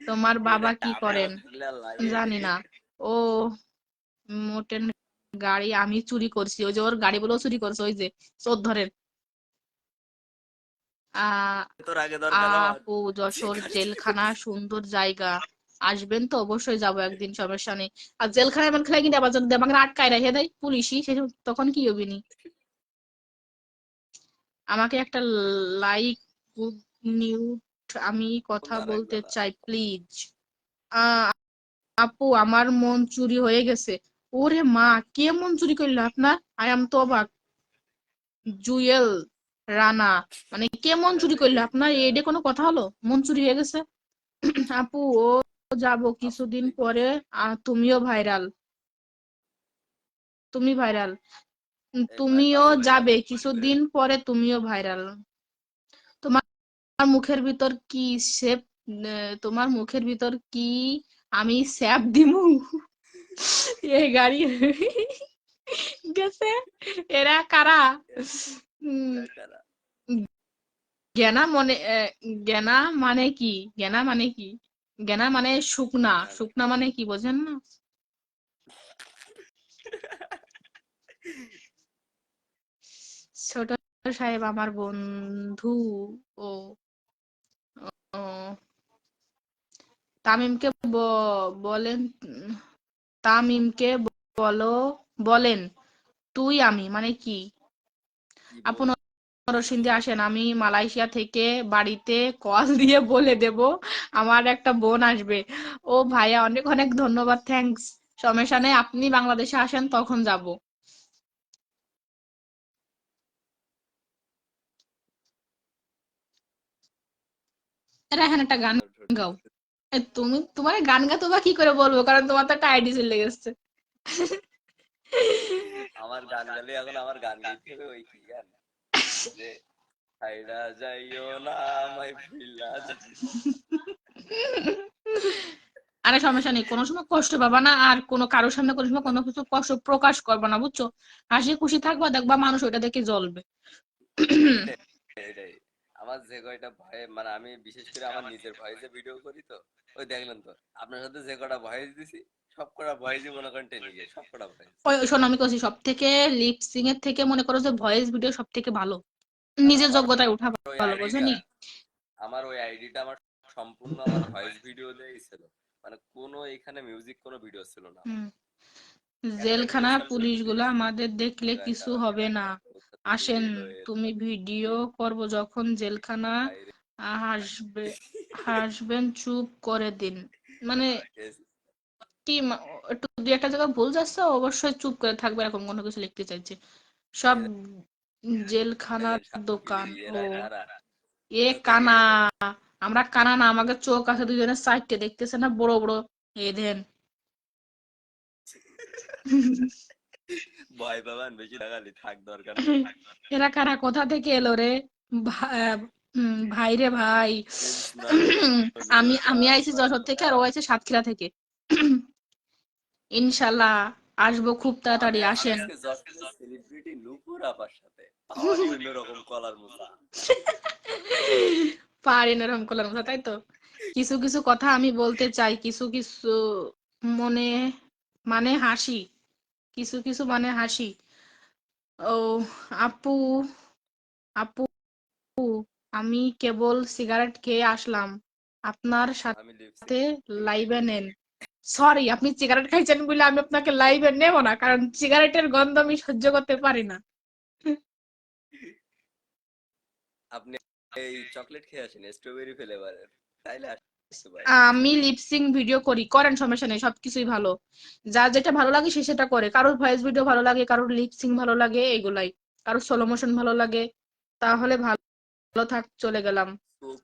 তোমার বাবা এটা কি আপনারা করেন? থাকলে আর লাগে। জানি না। ও মোটেন গাড়ি আমি চুরি করছি, ওই যে ওর গাড়িগুলো চুরি করছে, ওই যে চোর। আহ তোর আগে দরকার আমার, আপু, যশোর গাড়ি চুরি জেলখানা করছিস। সুন্দর জায়গা, আসবেন তো? অবশ্যই যাবো একদিন, সমস্যা নেই। আর জেলখানা এমন খেলে কিন্তু আবার যদি আমাকে আটকায় রেখে দেয় পুলিশই, সে তখন কি হবি নি? আমাকে একটা লাইক, গুড নিউট, আমি কথা কোনটা বলতে লাগবে না? চাই প্লিজ। আহ আপু, আমার মন চুরি হয়ে গেছে। ওরে মা, কে মন চুরি করলো আপনার? আই এম তো অবাক। জুয়েল রানা, মানে কে মন চুরি আরে করলো আপনার? মিয়া, এটা কোনো কথা হলো? মন চুরি হয়ে গেছে? আপু, ও যাব কিছুদিন আসলেই পরে। তুমিও ভাইরাল, তুমি ভাইরাল, এই তুমিও পাইছি ভাইরাল। যাবে কিছুদিন পরে, তুমিও ভাইরাল। তোমার মুখের ভিতর কি সেপ, তোমার মুখের ভিতর কি আমি স্যাপ দিমু? এই গাড়ি গেছে। এরা কারা? উম, এরা কারা? জ্ঞানা মনে জ্ঞানা মানে কি? জ্ঞানা মানে কি? জ্ঞানা মানে শুকনা, জানি। শুকনা মানে কি বোঝেন না? ছোট সাহেব আমার বন্ধু। ও, ও, তামিমকে বলেন, তামিমকে বলো, বলেন তুই আমি মানে কি? কি আপু, বল? নরসিংদী আসেন, আমি মালয়েশিয়া থেকে বাড়িতে কল দিয়ে বলে দেব আমার একটা বোন আসবে। ও ভাইয়া, অনেক অনেক ধন্যবাদ, থ্যাঙ্কস। সমস্যা নেই, আপনি বাংলাদেশে আসেন তখন যাব। এখানে একটা গান গাও। তুমি তোমার গান গাতো বা কি করে বলবো, কারণ তোমার তো একটা আইডি চলে গেছে। আমার গান গালে এখন আমার গান গাইতে হবে ওই কি গান যে ছাইড়া যাইও না আমায় ভুইলা যাই। আরে সমস্যা নেই, কোনো সময় কষ্ট পাবা না, আর কোনো কারোর সামনে কোনো সময় কোনো কিছু কষ্ট প্রকাশ করবে না, বুঝছো? হাসি খুশি থাকবা, দেখবা মানুষ ওইটা দেখে জ্বলবে। এইটাই এইটাই আমার যে কয়টা ভয়ে মানে আমি বিশেষ করে আমার নিজের ভয়েসে ভিডিও করি তো ওই দেখলেন তো আপনার সাথে যে কটা ভয়েস দিছি সব কটা ভয়েসই মনে করেন টেনে গিয়ে সব কটা ভয়েস। ওই শোনো, আমি কইছি সব থেকে লিপসিং এর থেকে মনে করো যে ভয়েস ভিডিও সব থেকে ভালো, কারণ নিজের আমার যোগ্যতায় উঠা ওই ভালো, আইডিটা বোঝনি? আমার সম্পূর্ণ আমার ভয়েস ভিডিও দিয়েই ছিল, মানে কোনো এখানে মিউজিক কোনো ভিডিও ছিল না আমার। হুম। একটা ভিডিও জেলখানার সার্চ পুলিশ গুলা দিয়েছি আমাদের দেখলে এরা কিছু কারা হবে না, কোথা থেকে আসেন, এলো এরা তুমি ভিডিও করব যখন জেলখানা বাইরে হাসবে, হাসবেন, চুপ করে দিন। মানে কি একটু দুই একটা জায়গা ভুল যাচ্ছে, অবশ্যই চুপ করে থাকবে, এরকম কোনো কিছু লিখতে চাইছে সব। জেলখানার দেখলেন সাকিলি দোকান, ও এরা কারা এ কোথা থেকে কানা, এলো। আমরা কানা না, আমাকে চোখ আছে দুজনের সাইডে, দেখতেছে না বড় বড়, এই দেন। ভয় পাবেন বেশি লাগালি থাক দরকার নেই। এরা কারা, কোথা থেকে এলো রে? ভাই রে ভাই। প্রিন্স নয়ন আমি এরা আমি আইছি যশোর থেকে, আর ও আইছে সাতক্ষীরা থেকে। ইনশাল্লাহ আসবো খুব আমি তাড়াতাড়ি, আসছি আসেন। আজকে যশোরের সেলিব্রিটি নূপুর আপার সাথে পাওয়ারই অন্যরকম কলার মোছা। পারি না এরকম কলার মতো, তাই তো? কিছু কিছু কথা আমি বলতে চাই, কিছু কিছু মনে মানে হাসি, কিছু কিছু মানে হাসি। ও আপু, আপু, আমি কেবল সিগারেট খেয়ে আসলাম, আপনার আমি সাথে লিপসিং লাইভে ভিডিও নেন। করি। সরি, আপনি সিগারেট খাইছেন বলে আমি আপনাকে লাইভে নেব না, কারণ সিগারেটের গন্ধ আমি সহ্য করতে পারি না। আপনি এই চকলেট খেয়ে আসেন স্ট্রবেরি ফ্লেভারের তাইলে আসতে পারেন আমি সমস্যা নেই। লিপসিং ভিডিও করি, করেন, সমস্যা নেই, সবকিছুই ভালো। যার যেটা ভালো লাগে সে সেটা করে, কারোর ভয়েস ভিডিও ভালো লাগে, কারোর লিপসিং ভালো লাগে, এগুলাই, কারোর স্লো মোশন ভালো লাগে। তাহলে ভালো থাক, চলে গেলাম। চোখ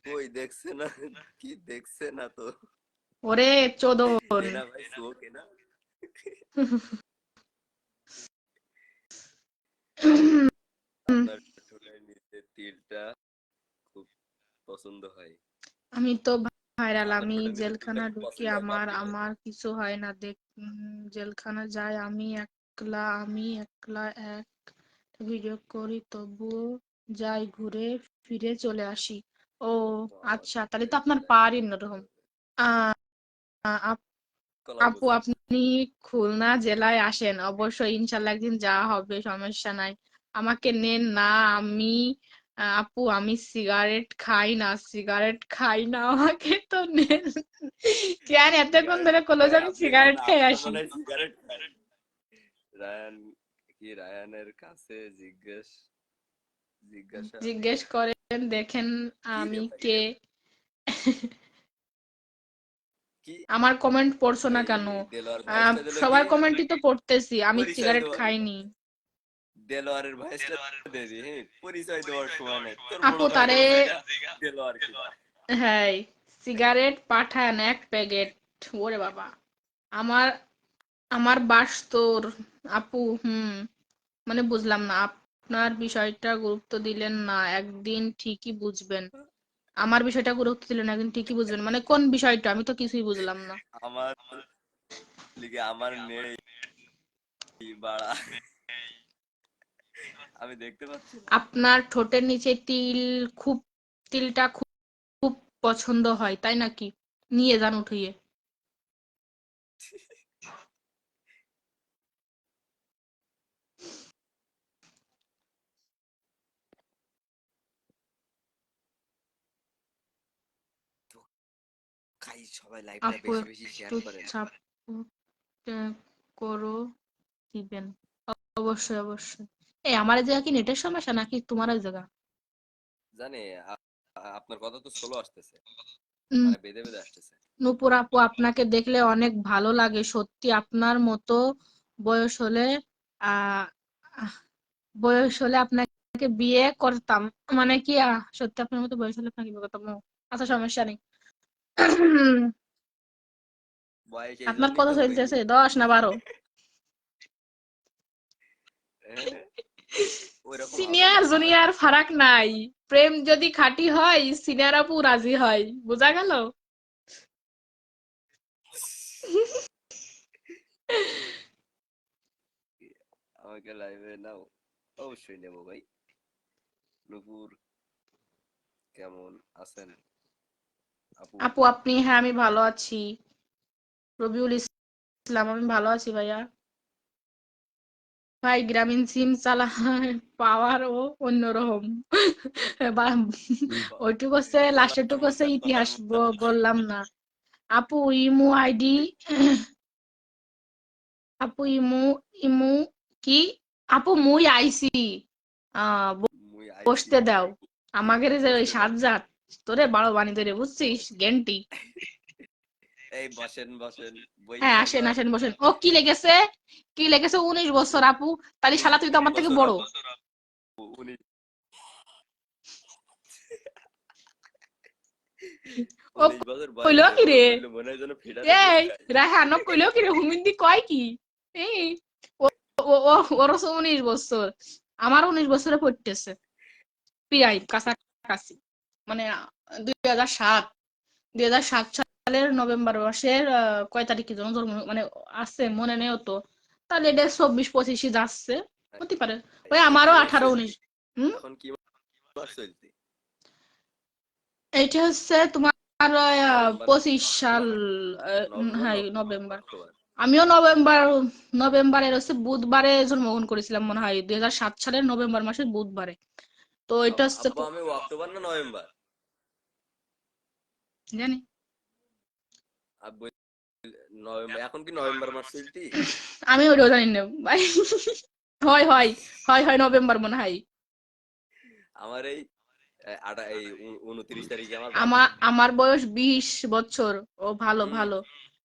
কই দেখছে না কি দেখছে না তো ওরে চোদন। দেনা ভাই চোখ না। আপনার ঠোঁটের নিচে তিলটা খুব পছন্দ হয়। আমি তো ভাইরাল, আপনার আমি ঠোঁটের নিচে তিলটা জেলখানা খুব ঢুকি, পছন্দ হয় আমার পাবলিকের। আমার কিছু হয় না দেখ। জেলখানা যাই আমি একলা, আমি একলা এক ভিডিও করি, তবুও যাই, ঘুরে ফিরে চলে আসি। ও ও আমার আচ্ছা, তাহলে ঠোঁটের তো আপনার নিচে পাহাড়ি তিলটা অন্যরকম। খুব আহ আপ- কলার আপু, মোছা। আপনি খুলনা জেলায় আসেন, অবশ্যই ইনশাল্লাহ একদিন যাওয়া হবে, সমস্যা নাই। আমাকে নেন না, আমি আপু, আমি সিগারেট খাই না, সিগারেট খাই না, আমাকে তো নেন। কেন এতক্ষণ সিগারেট ধরে কলো ভাই যে আমি আপনি খান সিগারেট না খেয়ে আপনি তো আসি? মনে হয় সিগারেট খান। রায়ান কি রায়ানের কাছে জিজ্ঞাসা জিজ্ঞেস করেন, দেখেন কি রে আমি ভাই কে। কি আমার কমেন্ট পড়ছো না এই কেন? দেলোয়ার ভয়েসটা দিল কি সবার কমেন্টই তো পড়তেছি, আমি পরিচয় সিগারেট দেওয়া খাইনি। দেলোয়ারের ভয়েসটা দে দি হ্যাঁ পরিচয় দেওয়ার সময় নাই তোর বড় আপু তারে, ভাইয়ের জিগা দেলোয়ার কিনা। হ্যাঁ, সিগারেট পাঠান এক প্যাকেট। ওরে বাবা, আমার আমার বাস তোর। আপু, মানে বুঝলাম না, আপনার বিষয়টা গুরুত্ব দিলেন না, একদিন ঠিকই বুঝবেন। আমার বিষয়টা গুরুত্ব দিলেন, একদিন ঠিকই বুঝবেন, মানে কোন বিষয়টা, আমি তো কিছুই বুঝলাম না। আমার লিগে আমার নেই বাড়া আমি দেখতে পাচ্ছি না। আপনার ঠোঁটের নিচে খুব তিলটা খুব খুব পছন্দ হয়, তাই নাকি? নিয়ে যান উঠিয়ে। তো খাই সবাই লাইভটা আপু বেশি বেশি শেয়ার একটু করেন। সাপোর্ট করো, দিবেন, অবশ্যই অবশ্যই। এই আমার এই জায়গা কি নেটের সমস্যা নাকি তোমার ওই জায়গা? জানি আপনার কথা তো স্লো আসতেছে উম, মানে বেঁধে বেঁধে আসতেছে। নূপুর আপু, আপনাকে দেখলে অনেক ভালো লাগে সত্যি, আপনার মতো বয়স হলে আহ আহ, বয়স হলে আপনাকে বিয়ে করতাম, মানে কি সত্যি আপনার মতো বয়স হলে আপনাকে বিয়ে করতাম। ও, আচ্ছা, সমস্যা নেই। বয়স এই আপনার জন্যই কত তো কইছি। চলতেছে, 10 না 12? হ্যাঁ, ওইরকম হবে না সিনিয়র ভাই। জুনিয়র ফারাক নাই, প্রেম যদি খাঁটি হয় সিনিয়র আপু রাজি হয়, বোঝা গেল? আমাকে লাইভে নাও, অবশ্যই নেবো ভাই। নুপুর কেমন আছেন আপু? আপু আপনি? হ্যাঁ আমি ভালো আছি। রবিউল ইসলাম, আমি ভালো আছি ভাইয়া। ভাই গ্রামীণ সিম চালা পাওয়ার ও অন্যরকম। ওইটুকু হচ্ছে, বলার লাস্টের টুকু মতো হচ্ছে বলার ইতিহাস, মতো। বললাম না। আপু ইমু আইডি, আপু ইমু, ইমু কি, আপু মুই আইছি, আহ মুই আইছি, বসতে দাও। আমাদের যে ওই বসতে দাও। সাজ্জাদ, তোরে বারো বানি ধরে বুঝছিস, গেন্টি। এই বসেন বসেন, হ্যাঁ বইসা আসেন যান। আসেন বসেন। ও কি লেগেছে, কি লেগেছে 19 বছর আপু, তাহলে শালা তুই তো আমার থেকে বছর বড়। আপু, উনি ও 19 বছর কইলো বয়সে কি বড় রে, করলে মনে হয় যেন ফিডারে ভূত এই খায়। রায়হান কইলো কি রে, হুমিন্দি কয় কি, এই ও ও ওর হচ্ছে 19 বছর, আমার 19 বছরে পড়তেছে, প্রায় কাছাকাছি, মানে 2007, 2007 সালের নভেম্বর মাসের কয় তারিখে যেন জন্ম, মানে আছে মনে নেই তো, তাহলে এটা 24-25 যাচ্ছে, হতে পারে। ওই এখন কি আমারও মাস 18-19। চলতি? হুম। এখন কি মাস চলতি? এটা হচ্ছে তোমার নভেম্বর না 25 সাল। অক্টোবর? নভেম্বর হ্যাঁ না নভেম্বর। অক্টোবর? আমিও নভেম্বরের হচ্ছে বুধবারে জন্মগ্রহণ করেছিলাম মনে হয়, 2007 সালের নভেম্বর মাসের বুধবারে। তো এটা হচ্ছে আব্বা আমি অক্টোবর না নভেম্বর? জানি। আব্বু নভেম্বর। এখন কি নভেম্বর মাস চলতি? আমি ওটাও জানি না ভাই। হয় হয়, হয় হয় নভেম্বর মনে হয়। আমার এই এই 29 তারিখে আমার বার্থডে। আমার বয়স 20 বছর। ও ভালো হুম। ভালো।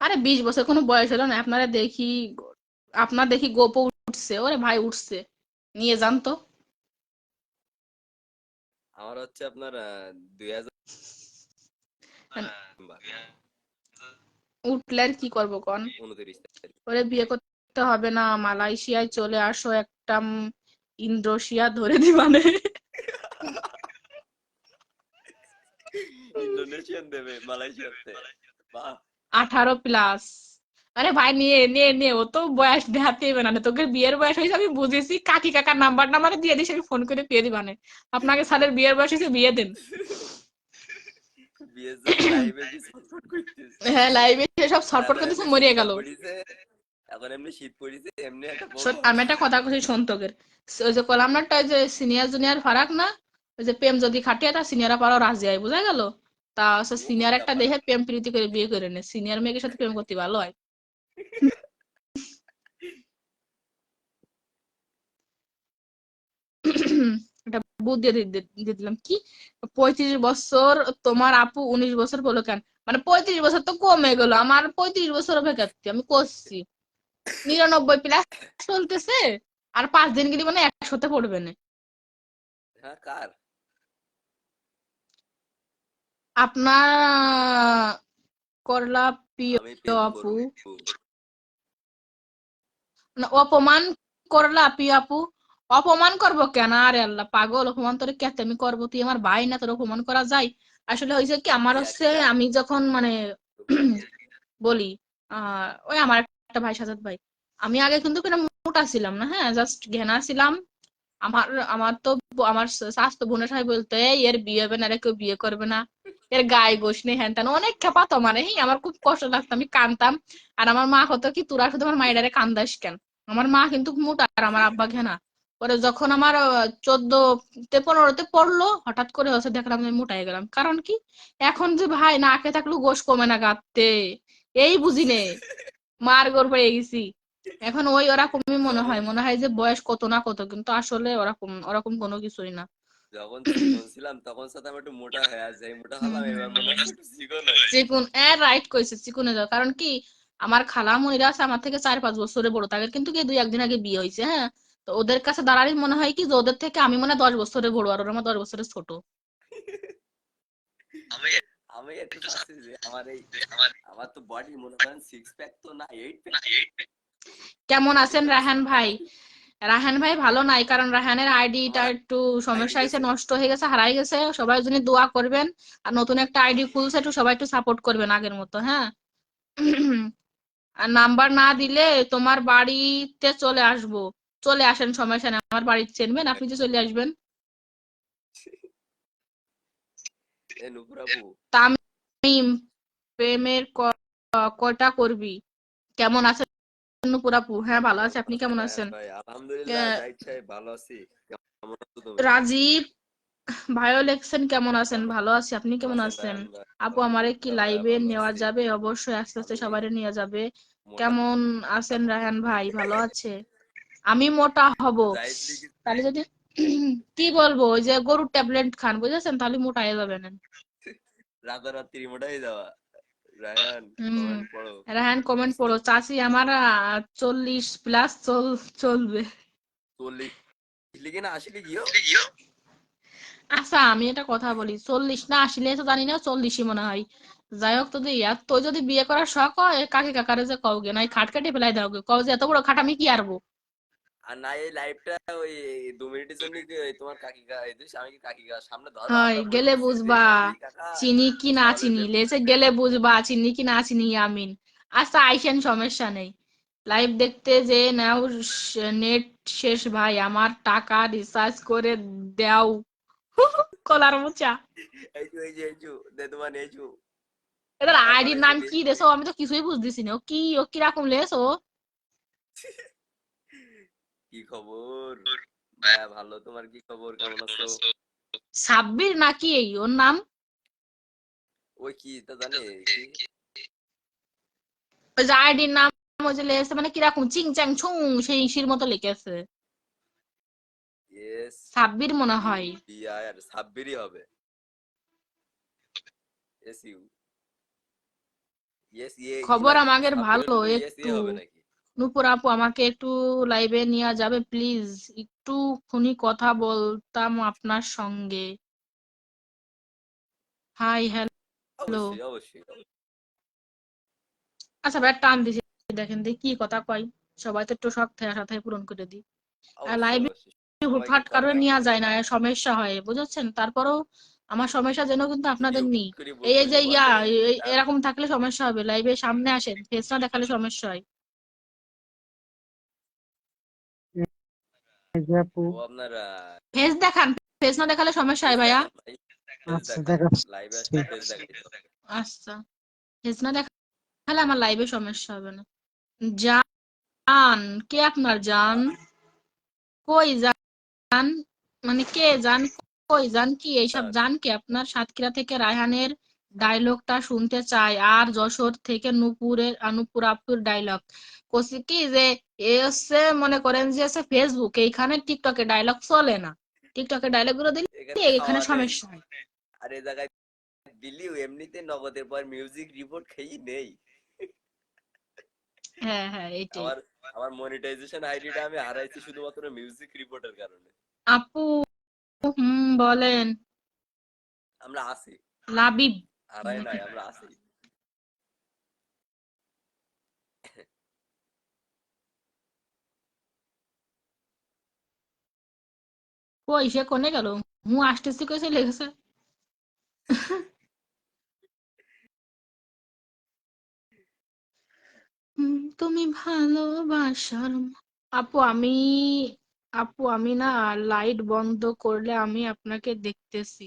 আরে 20 বছর কোনো বয়স হলো না, আপনারা দেখি, আপনার দেখি গোপ উঠছে, ওরে ভাই উঠছে, নিয়ে যান তো। আমার হচ্ছে আপনার 2000 উঠলে আর কি করবো কন? 29 তারিখ। ওরে বিয়ে করতে হবে না, মালয়েশিয়ায় চলে আসো, একটা ইন্দোনেশিয়া ধরে দিবানে। ইন্দোনেশিয়ান দেবে মালয়েশিয়াতে? বাহ। 18+। আরে ভাই নিয়ে নিয়ে নিয়ে, ও তো বয়স দেখাতে হবে না, তোকে বিয়ের বয়স হয়েছে আমি বুঝেছি, কাকি কাকার নাম্বারটা আমাকে দিয়ে দিস, আমি ফোন করে পেয়ে দিবানে। আপনাকে স্যারের বিয়ের বয়স হয়েছে, বিয়ে দেন। বিয়ের জন্য লাইভে কি ছটফট করতেছে? হ্যাঁ লাইভে সব আর ছটফট এখন করতেছে, এমনি মরিয়ে শীতকাল গেল। পড়েছে, এখন এমনি শীত পড়েছে, এমনি একটা করবো। আমি একটা কথা বলছি সন্তকের, ওই যে কলাম নাটটা, ওই যে সিনিয়র জুনিয়র ফারাক না, ওই যে প্রেম যদি খাটিয়ে তা সিনিয়র পারও রাজি হয়, বোঝা গেল? তা ও সিনিয়র কোনটা একটা পারে? দেখে প্রেম প্রীতি করে বিয়ে করে নে, সিনিয়র মেয়ের সাথে প্রেম করতে ভালো হয়। এটা বুদ্ধি দিয়ে দিলাম কি, 35 বছর, তোমার আপু 19 বছর বলো কেন? মানে 35 বছর তো কমে গেল, আমার 35 বছর অপেক্ষা আমি করছি, 99+ চলতেছে, আর 5 দিন গেলে মানে 100-তে পড়বে না। হ্যাঁ, কার? আপনার করলা প্রিয় আমি প্রেম আপু, করব? না, অপমান করলা প্রিয় আপু, অপমান করবো কেন? আরে আল্লাহ পাগল, অপমান তোরে কেতে আমি করবো? তুই আমার ভাই না, তোর অপমান করা যায়? আসলে হয়েছে কি, আমার কি হচ্ছে, একটা আমি যখন মানে ভাই। বলি, ওই আমার একটা ভাই, সাজাদ ভাই, আমি আগে কিন্তু কোনো মোটা ছিলাম না, হ্যাঁ জাস্ট ঘেনা ছিলাম। আমার আমার তো আমার স্বাস্থ্য বোনের সবাই বলতো, এই এর বিয়ে হবে না, এর কেউ বিয়ে করবে না, এর গায়ে গোশ নেই, হ্যান ত্যান অনেক খেপাতো, মানে আমার খুব কষ্ট লাগতো, আমি কানতাম। আর আমার মা কত কি, তোরা শুধু আমার মায়েরারে কান্দাস কেন? আমার মা কিন্তু মোটা আর আমার আব্বা ঘেনা। পরে যখন আমার 14-15-তে পড়লো, হঠাৎ করে হচ্ছে দেখলাম আমি মোটা হয়ে গেলাম, কারণ কি, এখন যে ভাই নাকে থাকলেও গোশ কমে না গাতে, এই বুঝি নে, মার গোর পেয়ে গেছি। এখন ওই ওরকমই যখন মনে হয় যে বয়স কত না কত, কিন্তু আসলে ওরকম ওরকম কোনো কিছুই না। যখন চিকন ছিলাম তখন সাথে আমি একটু মোটা হয়ে আছে, মোটা হুম হলাম, হুম এবার হুম মনে হচ্ছে হুম। একটু চিকন হই। চিকুন, রাইট কইছে, চিকুনে যাও, কারণ কি, আমার খালামণিরা আছে আমার থেকে 4-5 বছরের বড়, তাদের কিন্তু কি 2-1 দিন আগে বিয়ে হয়েছে, হ্যাঁ। তো ওদের কাছে দাঁড়ালেই মনে হয় কি যে ওদের থেকে আমি মনে হয় 10 বছরের বড়, আর ওরা আমার 10 বছরের ছোট। আমি একটু চাচ্ছি যে আমার তো বডি মনে করেন 6 প্যাক তো না, 8 প্যাক। কেমন বডি আছেন তো রায়হান ভাই? রায়হান ভাই ভালো নাই, কারণ রায়হানের আইডিটা আমার একটু আইডি সমস্যা হয়েছে, গেছে। নষ্ট হয়ে গেছে, হারাই গেছে। সবাই জন্য দোয়া করবেন। আর নতুন একটা আইডি খুলছে, একটু সবাই একটু সাপোর্ট করবেন আগের মতো, হ্যাঁ। আর নাম্বার না দিলে তোমার বাড়িতে চলে আসবো। চলে আসেন, সমস্যা নেই, আমার বাড়ি চেনবেন, আপনি যে চলে আসবেন। এ নুপুর আপু, তামিম, প্রেমের কয়টা করবি? কেমন আছেন নুপুর আপু? হ্যাঁ ভালো আছে, কেমন আপনি আছেন কেমন রায়হান আছেন? ভাই? আলহামদুলিল্লাহ আহ, জাহিদ সাহেব ভালো আছি। কেমন আছো তুমি? রাজীব ভাইও লেখছেন কেমন আছেন? কেমন ভালো আছি, আপনি কেমন আছেন আছেন? রায়হান ভাই? আপু আমারে কি আলহামদুলিল্লাহ ভাইয়া লাইভে ভালো নেওয়া আছি। যাবে? অবশ্যই, আস্তে আস্তে আমি সবারে নেওয়া যাবে। মোটা কেমন আছেন রায়হান ভাই? ভালো আছে? আমি মোটা হব, জাহিদ লিখেছে তাহলে যদি কি বলবো, ওই যে গরুর ট্যাবলেট খান, বুঝেছেন, তাহলে মোটা হয়ে যাবেন। রাতারাতি মোটা হয়ে যাওয়া। রায়হান হুম। কমেন্ট পড়ো। রায়হান কমেন্ট পড়ো, চাচি আমার 40+ চলবে। 40 লিখে না 80 লিখিও। আচ্ছা আমি একটা কথা বলি, 40 না 80 তো জানি না, 40ই মনে হয়। যাই হোক, যদি এত যদি বিয়ে করার শখ হয়, কাকে কাকারে যে কওগে, নাই খাট কাটে ফেলাই দাও, কও যে এত বড় খাট আমি কি আরবো। আর না এই লাইভটা ওই 2 মিনিটের জন্য কি ওই তোমার কাকিকা এই দুই আমি কি কাকিকা সামনে ধরো, হয় আমরা গেলে বলতেছি যে বুঝবা, এই কাকা চিনি কি না তাহলে চিনি, লেসে গেলে বুঝবা চিনি কি না চিনি। আমিন। আচ্ছা আইসেন, সমস্যা নেই। লাইভ দেখতে যে নাও, নেট শেষ ভাই, আমার টাকা রিচার্জ করে দাও। কলার মোচা। এই যে দে তোমার এই যে এটার রাবার আইডির বানাইছে নাম কি বেশি। দেছো? আমি তো কিছুই বুঝতেছি না, ও কিরকম লেছো? কি খবর ভাইয়া? ভালো, তোমার কি খবর? কেমন আছো? সাব্বির নাকি এই ওর নাম? ওই কি তা জানে কি? ওই যে আইডির নাম, ওই যে লেছে মানে কিরকম চিং চ্যাং ছুং, সেই ইসির মতো লিখেছে। এস সাব্বির মনে ইউ হয়। বি আই আর সাব্বিরই হবে। এস ইউ, ইয়েস ইয়ে ই খবর লাগে আমাদের সাব্বির ভালো হলে তো ইয়েস একটু। ইয়ে হবে নাকি? নূপুর আপু আমাকে একটু লাইভে নেওয়া যাবে প্লিজ? একটু খুনি কথা বলতাম আপনার সঙ্গে। Hi hello. অবশ্যই অবশ্যই অবশ্যই। আচ্ছা ভাই টান দিছি, দেখেন দেখি কি কথা কয়। সবাই তো একটু শখ থেকে সাথে পূরণ করে দিই। অবশ্যই লাইভে অবশ্যই। সবাই হুটহাট কিন্তু কারণে আপনাকে নেওয়া বলবে যায় না। না, সমস্যা হয় বুঝেছেন, তারপরেও আমার সমস্যা যেন কিন্তু যদি আপনাদের হুট নেই। করে এই এই বলতো যে যে ইয়া, বর্তমানে এরকম থাকলে সমস্যা হবে, লাইভে সামনে আসেন, ফেস না দেখালে সমস্যা হয়। এই যে আপু। ও আপনার ফেস দেখান, ফেস না দেখালে সমস্যা ফেস হয় ভাইয়া। দেখান ভাই, ফেস আচ্ছা দেখান, লাইভে দেখাচ্ছি। আসলে ফেস দেখাইতে হবে। আচ্ছা, ফেস না দেখালে আমার লাইভে সমস্যা হবে না। জান, কে আপনার জান? কই জান, মানে কে জান? কই জান কি এইসব আর জান? কি আপনার? সাতক্ষীরা থেকে রায়হানের ডায়লগটা শুনতে চাই, আর যশোর থেকে নুপুর আপুর ডায়লগ। কছি কি যে এ হচ্ছে, মনে করেন যে হচ্ছে ফেসবুক, এইখানে টিকটকে ডায়লগ চলে না। টিকটকে ডায়লগ গুলো দিলে এখানে এখানে খাওয়া নেই, সমস্যা হয়। আর এ জায়গায় দিল্লিও এমনিতে নগদের পর মিউজিক রিপোর্ট খেয়েই নেই। হ্যাঁ হ্যাঁ এইটাই। আমার আমার মনিটাইজেশন আইডিটা আমি হারাইছি শুধুমাত্র মিউজিক রিপোর্টের কারণে। আপু, বলেন। আমরা আছি, লাবিব। হারাই নাই, আমরা আছি। কই সে কোনে গেল? আসতেছি কইছে লেগেছে। তুমি ভালোবাসার আপু আমি, না লাইট বন্ধ করলে আমি আপনাকে দেখতেছি,